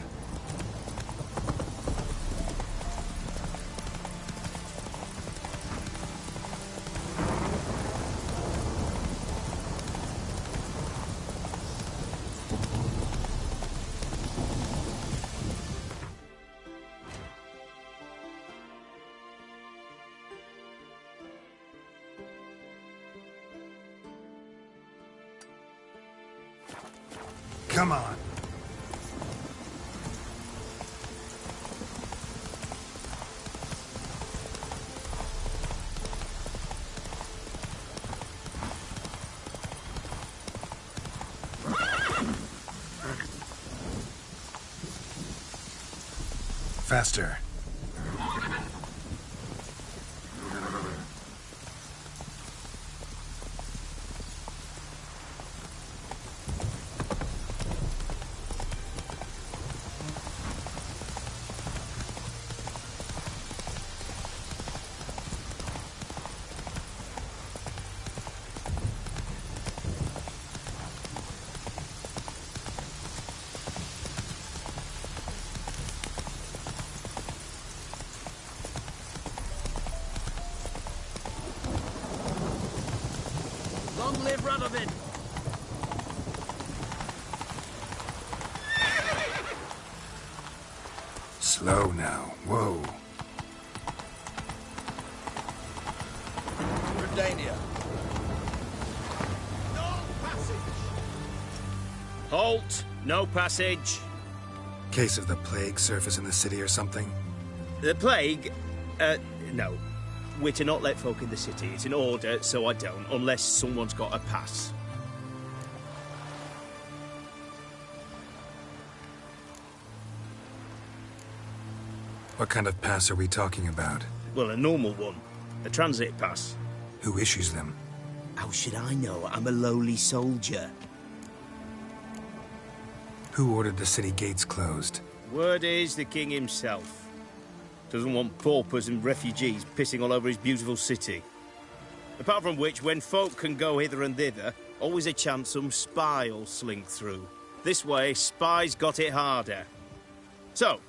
S2: Come on. Faster.
S4: Long live Radovid!
S6: Slow now. Whoa.
S3: Redania.
S14: Halt! No passage.
S6: Case of the plague surface in the city or something?
S14: The plague? No. We're to not let folk in the city. It's an order, so I don't, unless someone's got a pass.
S6: What kind of pass are we talking about?
S14: Well, a normal one. A transit pass.
S6: Who issues them?
S14: How should I know? I'm a lowly soldier.
S6: Who ordered the city gates closed?
S14: Word is the king himself. Doesn't want paupers and refugees pissing all over his beautiful city. Apart from which, when folk can go hither and thither, always a chance some spy will slink through. This way, spies got it harder. So,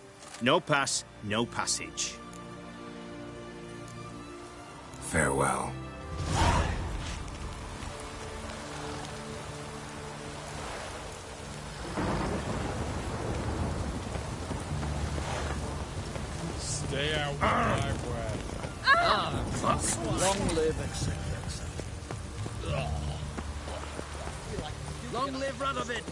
S14: no pass, no passage.
S6: Farewell.
S9: Stay out of my way.
S4: Long live, etc., etc. Long live Radovid!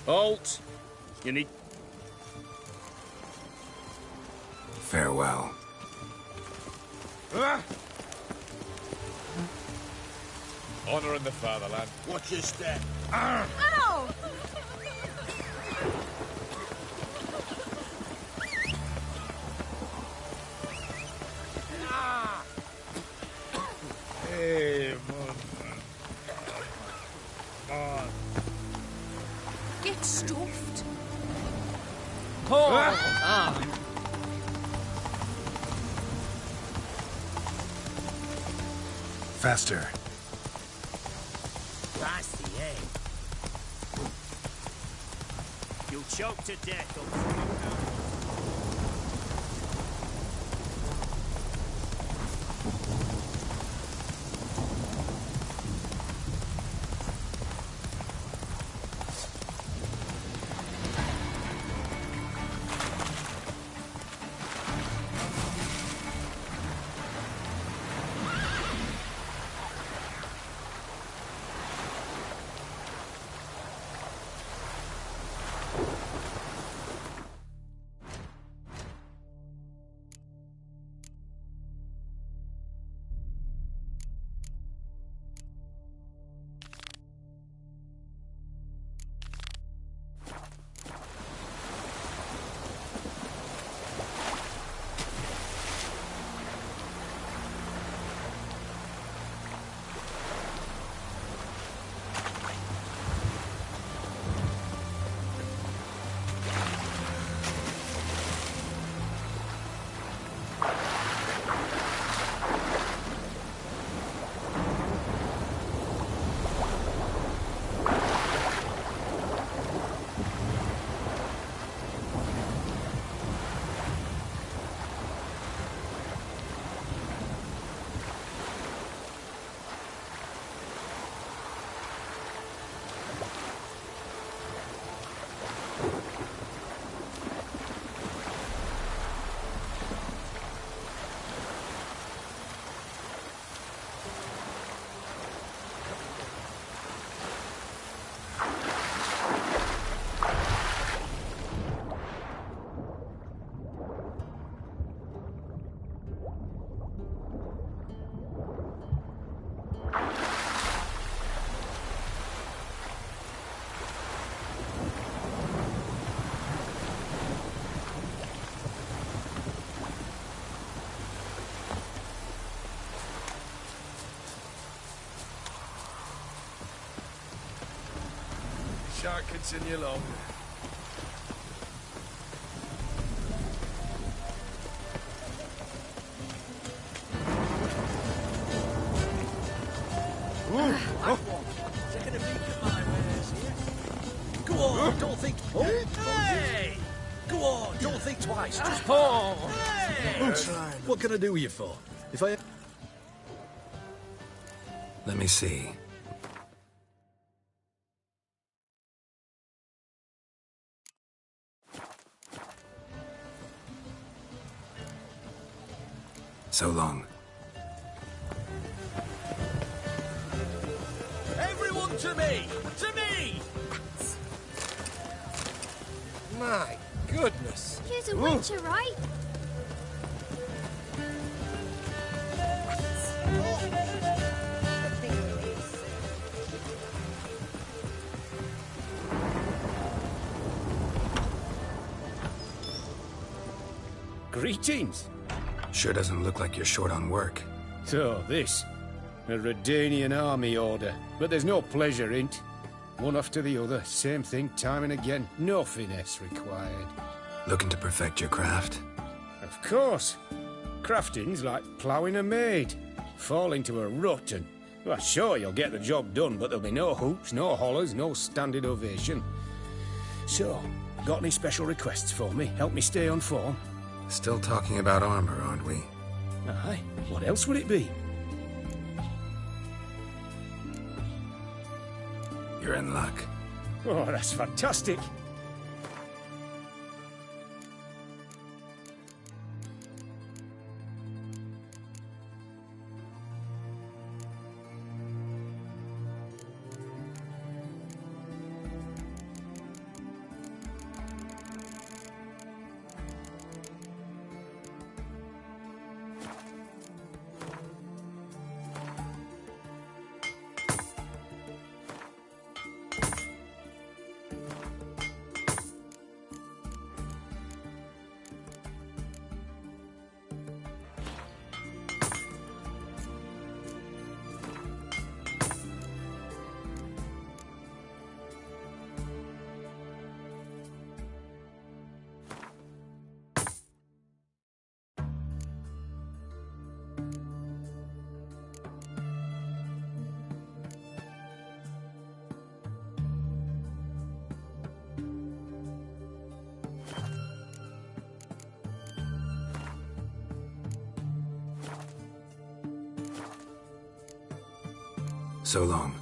S14: Halt! You need...
S6: Farewell.
S9: Honor in the fatherland.
S3: Watch your step.
S8: Ow!
S9: Hey, man.
S8: Get stuffed.
S6: Faster.
S7: That's the egg. You'll choke to death on
S9: Shan't continue long.
S7: Taking a peek at my wares here. Go on, don't think. Hey! Go on, don't think twice. Just Hey! What can I do you for? If I.
S6: Let me see. So long.
S7: Everyone to me! To me!
S9: My goodness.
S11: You're the Witcher, right?
S14: Greetings.
S6: Sure doesn't look like you're short on work.
S14: So, this. A Redanian army order. But there's no pleasure in't. One after the other, same thing time and again. No finesse required.
S6: Looking to perfect your craft?
S14: Of course. Crafting's like ploughing a maid. Fall into a rut and... Well, sure, you'll get the job done, but there'll be no hoops, no hollers, no standing ovation. So, got any special requests for me? Help me stay on form?
S6: Still talking about armor, aren't we?
S14: Aye. What else would it be?
S6: You're in luck.
S14: Oh, that's fantastic.
S6: So long.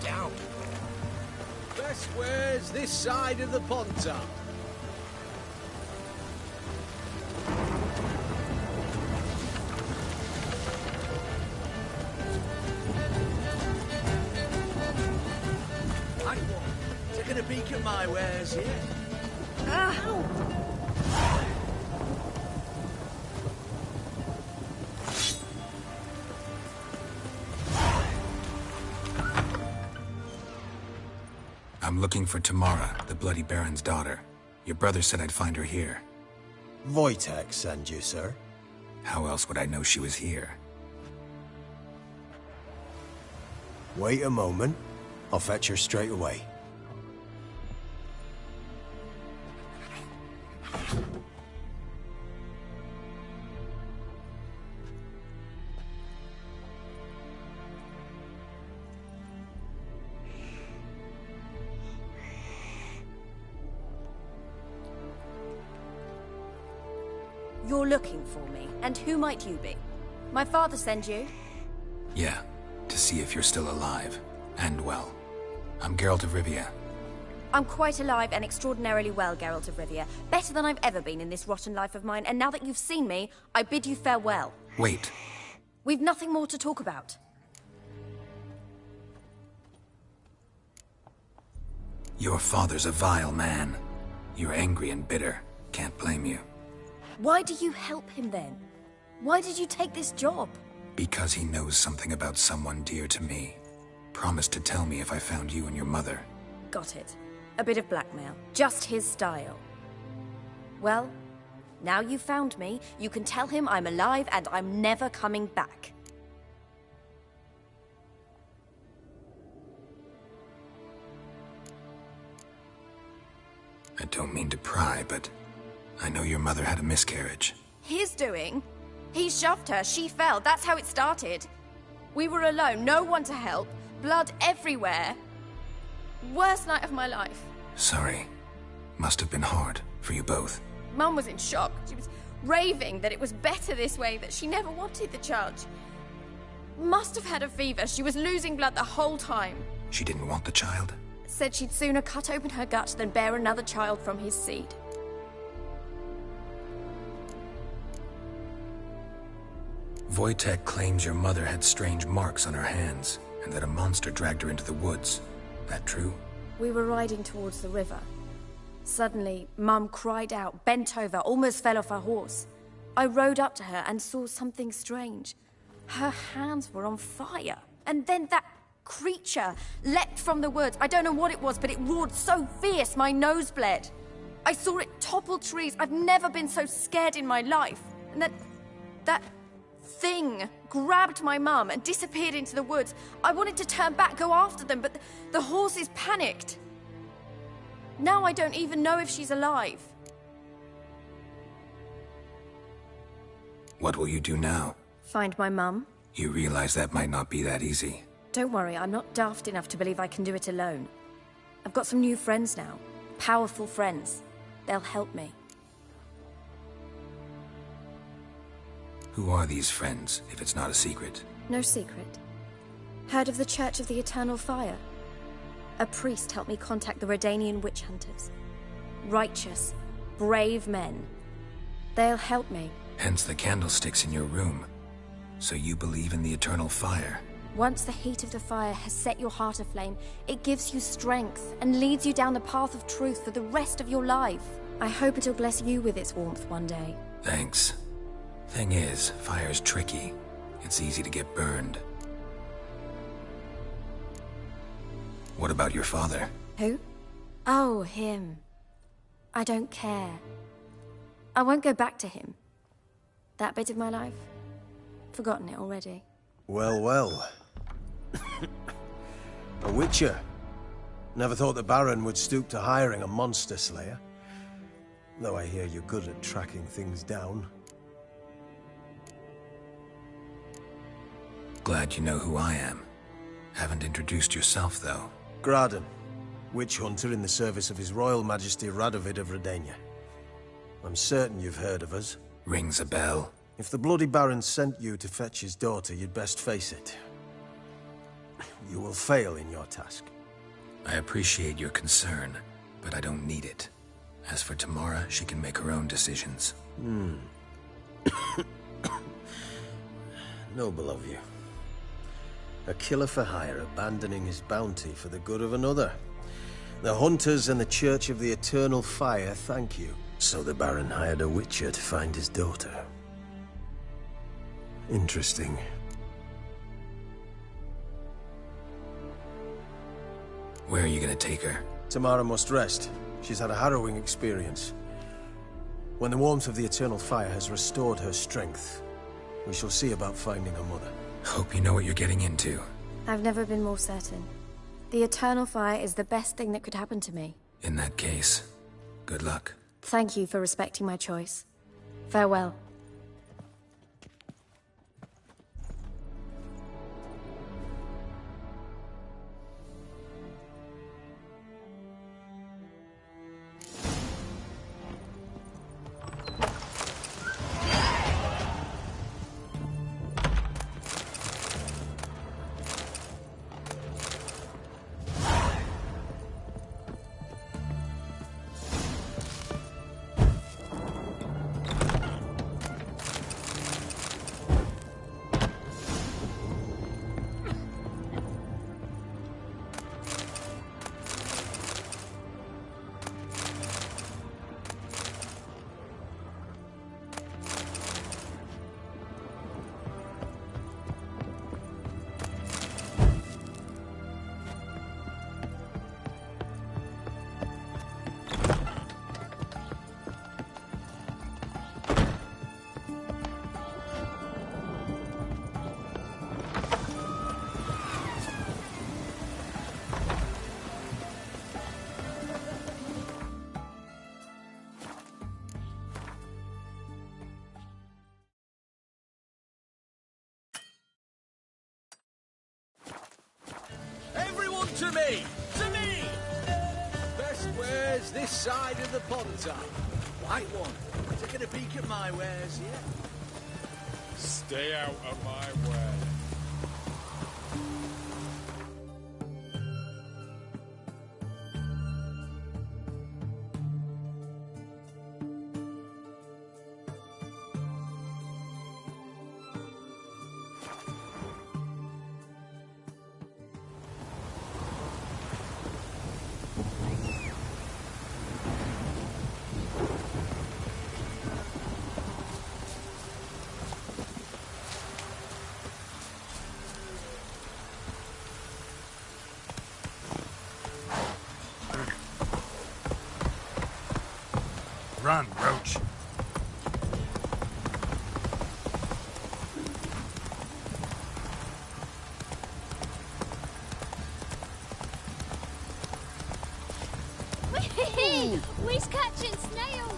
S7: Down. Best ware's this side of the Pontar. Taking a peek at my wares here.
S6: I'm looking for Tamara, the Bloody Baron's daughter. Your brother said I'd find her here.
S15: Wojtek send you, sir.
S6: How else would I know she was here?
S15: Wait a moment. I'll fetch her straight away.
S16: You're looking for me, and who might you be? My father sent you?
S6: Yeah, to see if you're still alive. And well. I'm Geralt of Rivia.
S16: I'm quite alive and extraordinarily well, Geralt of Rivia. Better than I've ever been in this rotten life of mine, and now that you've seen me, I bid you farewell.
S6: Wait.
S16: We've nothing more to talk about.
S6: Your father's a vile man. You're angry and bitter. Can't blame you.
S16: Why do you help him then? Why did you take this job?
S6: Because he knows something about someone dear to me. Promised to tell me if I found you and your mother.
S16: Got it. A bit of blackmail. Just his style. Well, now you've found me, you can tell him I'm alive and I'm never coming back.
S6: I don't mean to pry, but I know your mother had a miscarriage.
S16: His doing? He shoved her, she fell, that's how it started. We were alone, no one to help, blood everywhere. Worst night of my life.
S6: Sorry. Must have been hard for you both.
S16: Mum was in shock. She was raving that it was better this way, that she never wanted the child. Must have had a fever. She was losing blood the whole time.
S6: She didn't want the child?
S16: Said she'd sooner cut open her gut than bear another child from his seed.
S6: Wojtek claims your mother had strange marks on her hands, and that a monster dragged her into the woods. That true?
S16: We were riding towards the river. Suddenly, Mum cried out, bent over, almost fell off her horse. I rode up to her and saw something strange. Her hands were on fire. And then that creature leapt from the woods. I don't know what it was, but it roared so fierce my nose bled. I saw it topple trees. I've never been so scared in my life. And that thing grabbed my mum and disappeared into the woods. I wanted to turn back, go after them, but the horses panicked. Now I don't even know if she's alive.
S6: What will you do now?
S16: Find my mum.
S6: You realize that might not be that easy.
S16: Don't worry, I'm not daft enough to believe I can do it alone. I've got some new friends now. Powerful friends. They'll help me.
S6: Who are these friends, if it's not a secret?
S16: No secret. Heard of the Church of the Eternal Fire? A priest helped me contact the Redanian witch hunters. Righteous, brave men. They'll help me.
S6: Hence the candlesticks in your room. So you believe in the eternal fire?
S16: Once the heat of the fire has set your heart aflame, it gives you strength and leads you down the path of truth for the rest of your life. I hope it'll bless you with its warmth one day.
S6: Thanks. Thing is, fire's tricky. It's easy to get burned. What about your father?
S16: Who? Oh, him. I don't care. I won't go back to him. That bit of my life? Forgotten it already.
S15: Well, well. A witcher. Never thought the Baron would stoop to hiring a monster slayer. Though I hear you're good at tracking things down.
S6: Glad you know who I am. Haven't introduced yourself, though.
S15: Graden, witch hunter in the service of His Royal Majesty Radovid of Redania. I'm certain you've heard of us.
S6: Rings a bell.
S15: If the Bloody Baron sent you to fetch his daughter, you'd best face it. You will fail in your task.
S6: I appreciate your concern, but I don't need it. As for Tamara, she can make her own decisions.
S15: Noble of you. A killer for hire abandoning his bounty for the good of another. The hunters and the Church of the Eternal Fire thank you. So the Baron hired a witcher to find his daughter. Interesting.
S6: Where are you gonna take her?
S15: Tamara must rest. She's had a harrowing experience. When the warmth of the Eternal Fire has restored her strength, we shall see about finding her mother.
S6: Hope you know what you're getting into.
S16: I've never been more certain. The Eternal Fire is the best thing that could happen to me.
S6: In that case, good luck.
S16: Thank you for respecting my choice. Farewell.
S7: Everyone to me! To me! Best wares this side of the Pontar. White one. Taking a peek at my wares, yeah?
S9: Stay out of my way.
S10: Run, Roach.
S11: We's catching snails!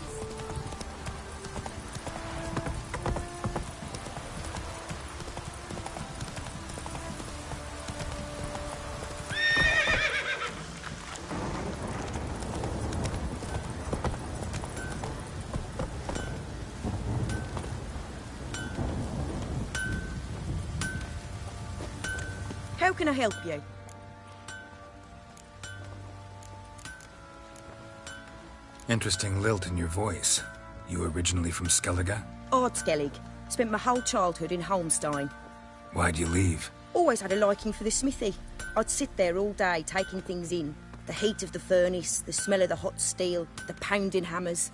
S5: How can I help you?
S6: Interesting lilt in your voice. You originally from Skellige?
S5: Ardskellig. Spent my whole childhood in Holmstein.
S6: Why'd you leave?
S5: Always had a liking for the smithy. I'd sit there all day taking things in. The heat of the furnace, the smell of the hot steel, the pounding hammers.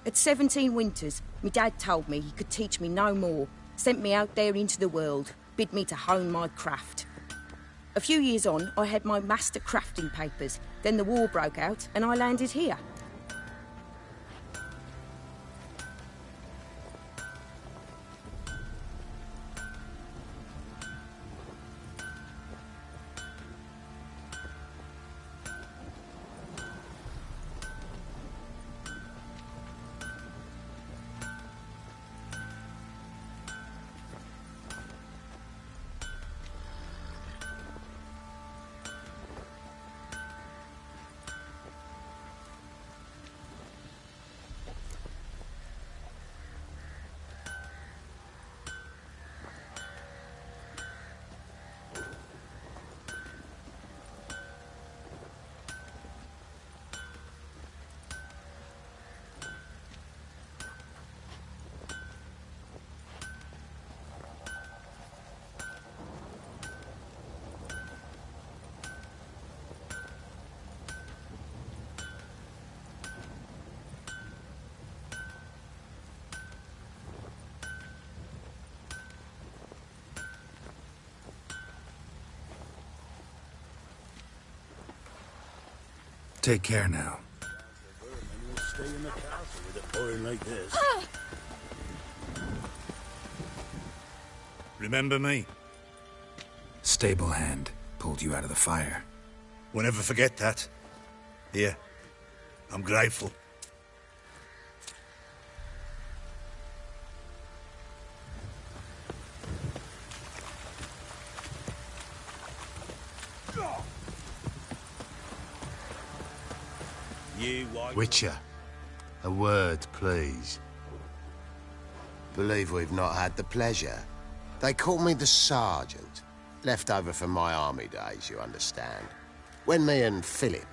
S5: At 17 winters, my dad told me he could teach me no more. Sent me out there into the world, bid me to hone my craft. A few years on, I had my master crafting papers. Then the war broke out and I landed here.
S6: Take care now.
S7: Stay in the castle with it pouring like this. Remember me?
S6: Stable hand pulled you out of the fire.
S7: We'll never forget that. Here, I'm grateful.
S17: Witcher, a word, please. Believe we've not had the pleasure. They call me the Sergeant. Left over from my army days, you understand. When me and Philip,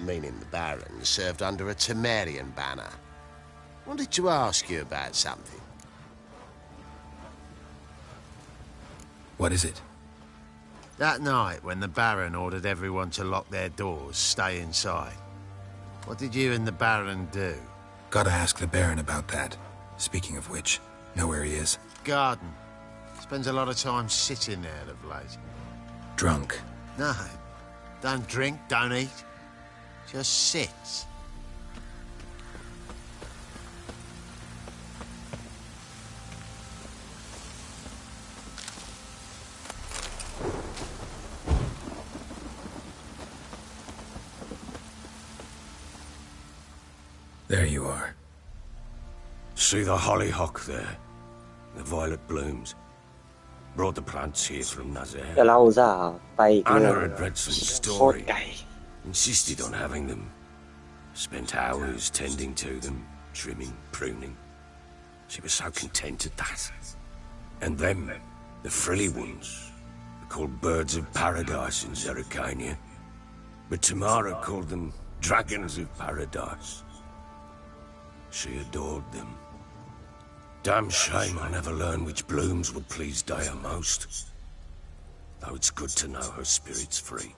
S17: meaning the Baron, served under a Temerian banner. Wanted to ask you about something.
S6: What is it?
S17: That night, when the Baron ordered everyone to lock their doors, stay inside. What did you and the Baron do?
S6: Gotta ask the Baron about that. Speaking of which, know where he is?
S17: Garden. Spends a lot of time sitting there of late.
S6: Drunk.
S17: No. Don't drink, don't eat. Just sits.
S6: There you are.
S10: See the hollyhock there? The violet blooms. Brought the plants here from Nazaire.
S1: เดี๋ยวเราจะไปอีกเรื่อง
S10: Anna had read some
S1: โคตร
S10: story.
S1: ไกล
S10: Insisted on having them. Spent hours tending to them, trimming, pruning. She was so content at that. And them, the frilly ones, are called birds of paradise in Zerrikania. But Tamara called them dragons of paradise. She adored them. Damn shame I never learned which blooms would please Daya most. Though it's good to know her spirit's free.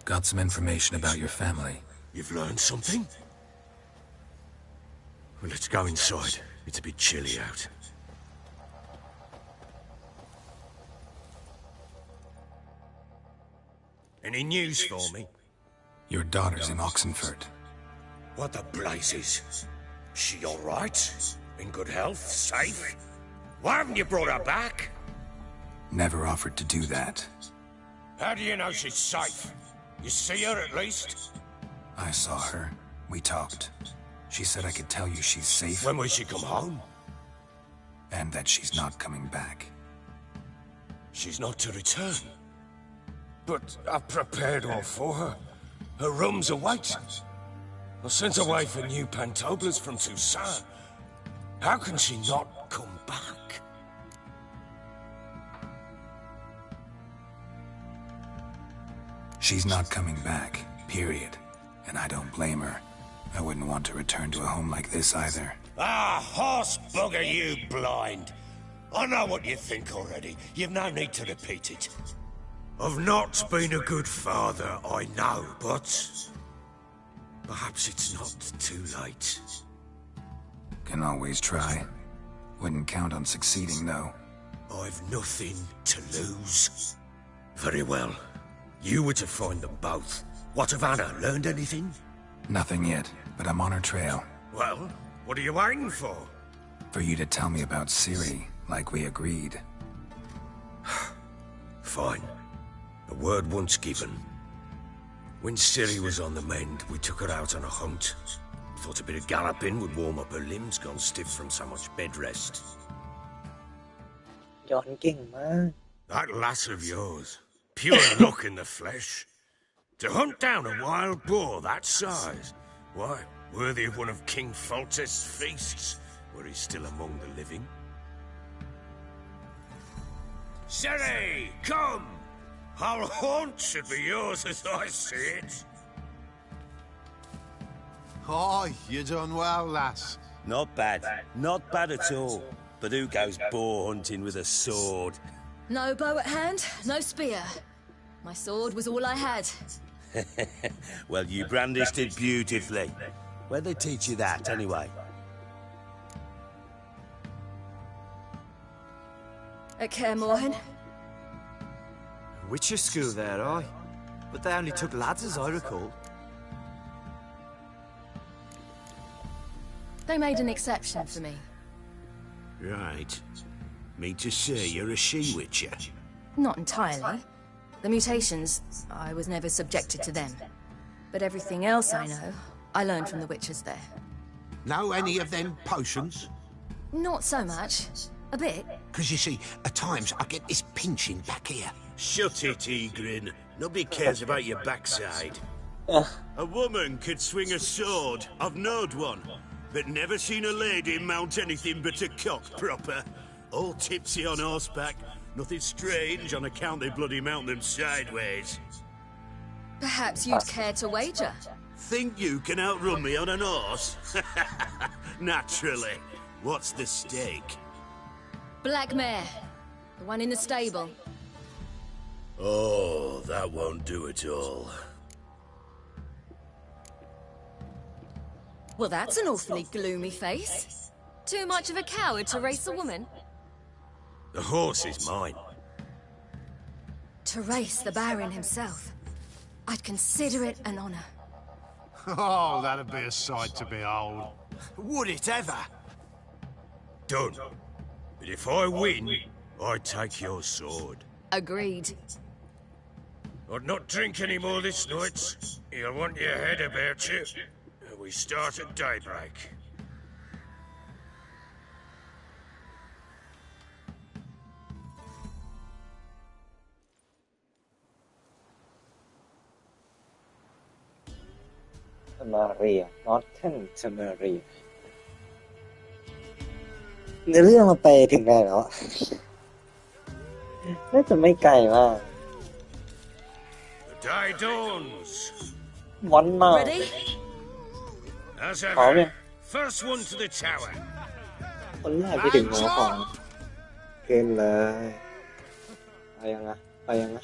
S6: Got some information about your family.
S10: You've learned something? Well, let's go inside. It's a bit chilly out. Any news for me?
S6: Your daughter's in Oxenford.
S10: What the blazes? She all right? In good health? Safe? Why haven't you brought her back?
S6: Never offered to do that.
S10: How do you know she's safe? You see her at least?
S6: I saw her. We talked. She said I could tell you she's safe.
S10: When will she come home?
S6: And that she's not coming back.
S10: She's not to return. But I've prepared all for her. Her rooms await. I sent away for new pantoblas from Toussaint. How can she not come back?
S6: She's not coming back, period. And I don't blame her. I wouldn't want to return to a home like this either.
S10: Ah, horse bugger, you blind. I know what you think already. You've no need to repeat it. I've not been a good father, I know, but perhaps it's not too late.
S6: Can always try. Wouldn't count on succeeding, though.
S10: I've nothing to lose. Very well. You were to find them both. What of Anna? Learned anything?
S6: Nothing yet, but I'm on her trail.
S10: Well, what are you waiting for?
S6: For you to tell me about Ciri, like we agreed.
S10: Fine. A word once given. When Ciri was on the mend, we took her out on a hunt. Thought a bit of galloping would warm up her limbs gone stiff from so much bed rest.
S1: ย้อนเก่งมาก
S10: That lass of yours. Pure luck in the flesh. To hunt down a wild boar that size. Why, worthy of one of King Foltest's feasts, were he still among the living. Ciri, come! Our haunt should be yours as I see it.
S17: Oh, you done well, lass.
S13: Not bad. Not bad at all. But who goes boar hunting with a sword?
S18: No bow at hand, no spear. My sword was all I had.
S13: Well, you brandished it beautifully. Where'd they teach you that, anyway?
S18: At Kaer Morhen.
S19: Witcher school there, aye. But they only took lads, as I recall.
S18: They made an exception for me.
S10: Right. Mean to say you're a she-witcher?
S18: Not entirely. The mutations, I was never subjected to them. But everything else I know, I learned from the witches there.
S2: Know any of them potions?
S18: Not so much. A bit.
S2: Because you see, at times I get this pinching back here.
S10: Shut it, Egrin. Nobody cares about your backside. A woman could swing a sword. I've knowed one. But never seen a lady mount anything but a cock proper. All tipsy on horseback. Nothing strange on account they bloody mount them sideways.
S18: Perhaps you'd care to wager?
S10: Think you can outrun me on an horse? Naturally. What's the stake?
S18: Black mare. The one in the stable.
S10: Oh, that won't do at all.
S18: Well, that's an awfully gloomy face. Too much of a coward to race a woman?
S10: The horse is mine.
S18: To race the Baron himself. I'd consider it an honor.
S2: Oh, that'd be a sight to behold.
S19: Would it ever?
S10: Done. But if I win, I take your sword.
S18: Agreed.
S10: I'd not drink any more this night. You'll want your head about you. We start at daybreak.
S1: Temeria Northern Temeria เนื้อเรื่องมาไปถึงไหนแล้ว น่าจะไม่ไกลมาก
S10: The day dawns.
S1: วันมาก
S18: Ready?
S10: As
S1: พร้อม
S10: ever,
S1: ยัง
S10: first one to the tower.
S1: คนแรกไปถึงหัวของขึ้นเลยไปยังไงไปยังไง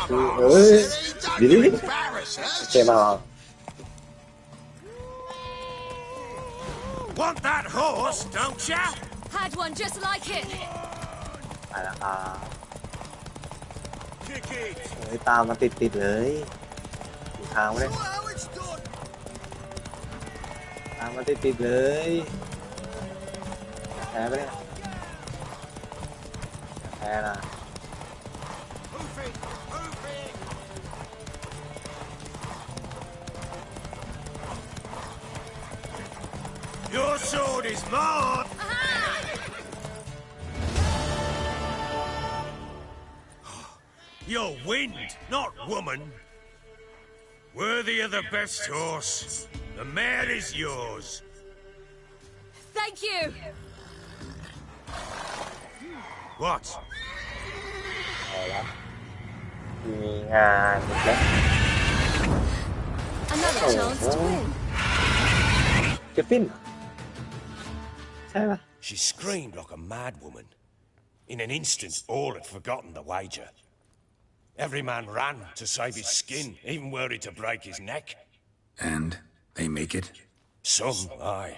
S1: เฮ้ยดิเจมา
S10: Want that horse, don't ya?
S18: Had one just like it.
S1: ไปละครับ
S10: Kick it.
S1: เฮ้ยตามมาติดเลยดูทางมาเลยตามมาติดเลยแพ้ไปเลยแพ้นะ
S10: Your sword is mine. You're wind, not woman. Worthy of the best horse. The mare is yours.
S18: Thank you.
S10: What?
S1: เอาละมีงานอีกแล้ว
S18: Another chance to win.
S1: จะฟินเหรอใช่ปะ
S10: She screamed like a mad woman. In an instant, all had forgotten the wager. Every man ran to save his skin, even were he to break his neck.
S6: And they make it?
S10: Some, aye.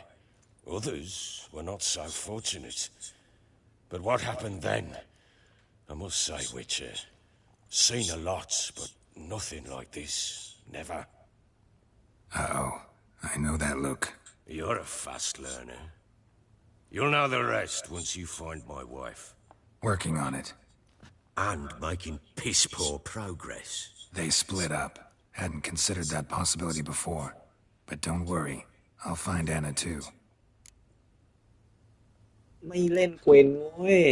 S10: Others were not so fortunate. But what happened then? I must say, Witcher, seen a lot, but nothing like this. Never.
S6: Uh-oh. I know that look.
S10: You're a fast learner. You'll know the rest once you find my wife.
S6: Working on it.
S10: And making piss-poor progress.
S6: They split up. Hadn't considered that possibility before. But don't worry. I'll find Anna too.
S1: ไม่เล่นเกวนเว้ย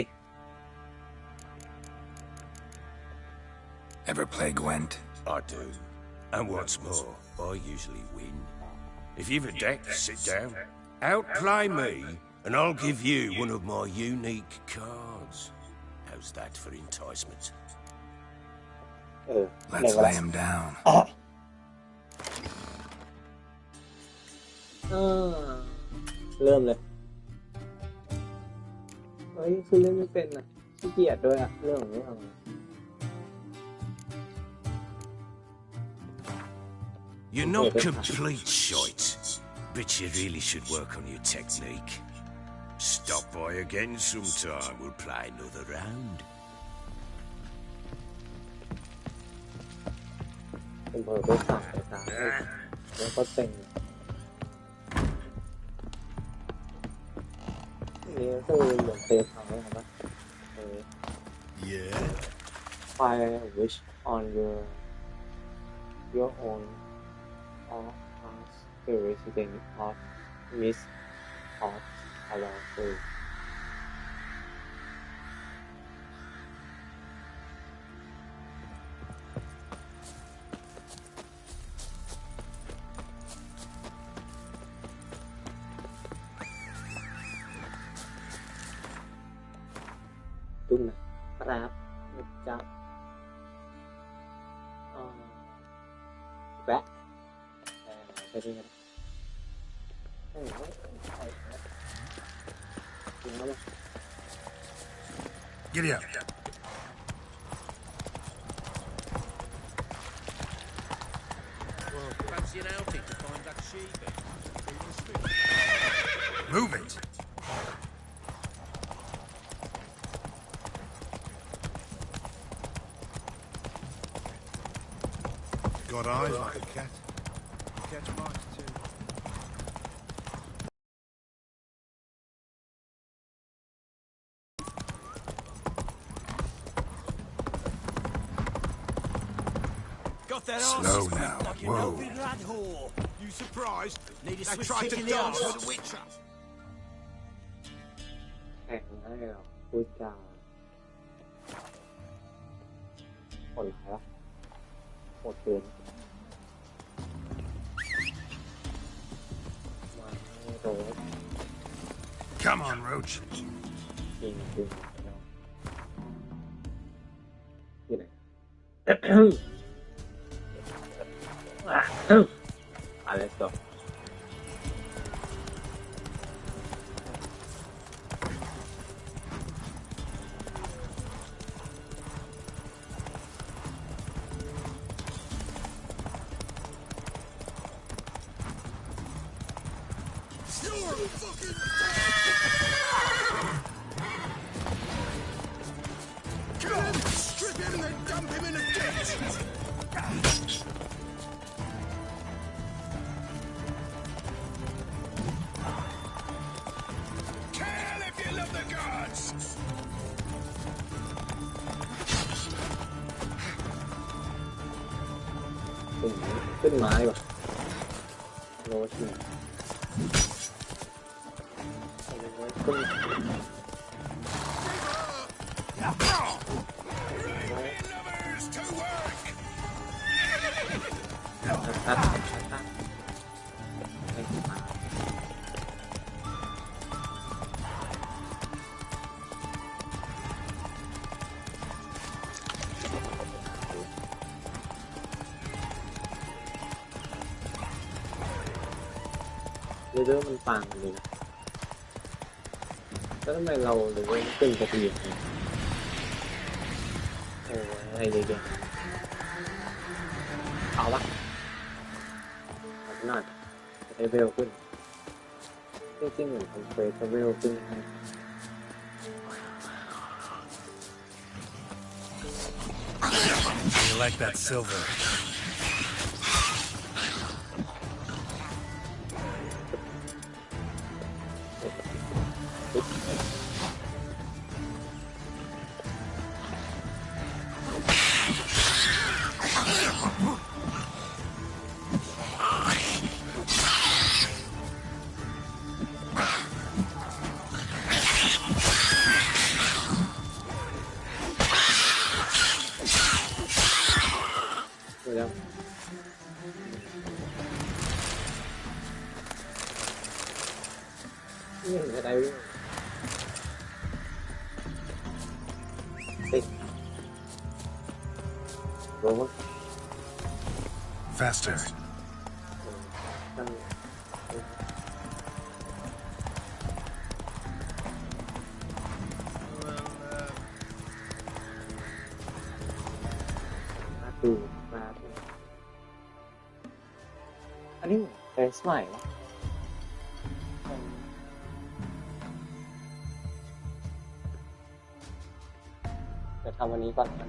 S6: Ever play Gwent?
S10: I do. And what's more, I usually win. If you've a deck, sit down. Outplay me, and I'll give you one of my unique cards. How's that for enticement?
S6: Let's lay him down.
S1: เริ่มเลยเฮ้ยคือเล่นไม่เป็นอ่ะขี้เกียจด้วยอ่ะเรื่องของเรื่อง
S10: You're not complete shite, but you really should work on your technique. Stop by again sometime. We'll play another round.
S1: ผมเผลอไปสั่งไปตามแล้วก็เต็งนี่คือเหมือนเซฟเขาเลยครับ
S10: Yeah.
S1: Fire a wish on your own or ask the resident of Miss of around you. ตุ้มนะครับจะแวะไปดีกัน
S2: Giddy up.
S7: Well, fancy an outing to find that sheep.
S2: Move it. Got eyes like a cat. Catch mice too.
S7: Got that
S2: Slow
S7: arse
S2: now.
S7: like an
S2: Whoa.
S7: open rat whore.
S2: You surprised?
S7: Need a
S2: They
S7: swift
S2: tried
S7: kick
S2: to
S7: in the
S2: dance
S7: arse.
S2: with a witcher.
S1: แข่งให้เราพูดจาผลร้ายโหดเกินมาให้โดน
S2: Come on, Roach.
S1: จริงจริงอยู่ไหนlet's go.
S2: Kill him, strip him, and then dump him in a ditch. Kill if you love the gods.
S1: ขึ้นมาดีกว่าโรชิขึ้น
S2: Lovers to work.
S1: เรื่องมันปังเลยนะแล้วทำไมเราหรือว่าตึงกระเทียมโอ้ยอะไรเยอะๆเอาละหน่อยเลเวลขึ้นจริงๆเหมือนผมเคยเลเวลขึ้นให้
S6: You like that silver?
S1: แล้วนี่เห็นอะไรวิ่งติดโรม
S2: Faster.
S1: ตั้งดูมาอันนี้เฟสใหม่ ทำวันนี้ก่อนกัน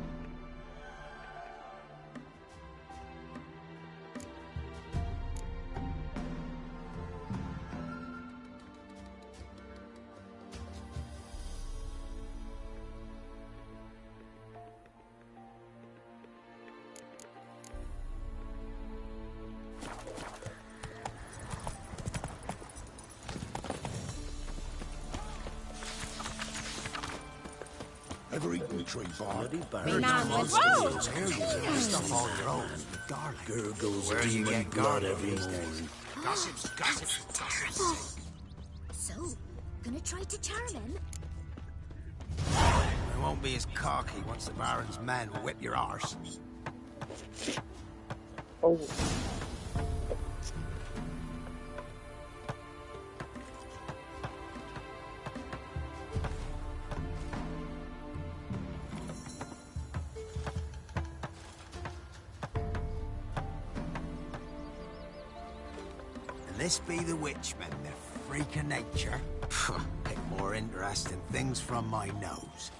S2: Ever eaten tree bark?
S7: Me
S2: Heard
S7: none.
S2: monsters and aliens stuff all your own.
S7: Gurgles
S2: Where you
S7: demon
S2: get
S7: blood
S2: garlic
S7: every
S2: these days?
S7: morning.
S2: Gossips, gossips, gossips.
S8: So, gonna try to charm him?
S20: We won't be as cocky once the Baron's men whip your arse.
S1: Oh.
S20: And this be the witchmen, the freak of nature. Pick more interesting things from my nose.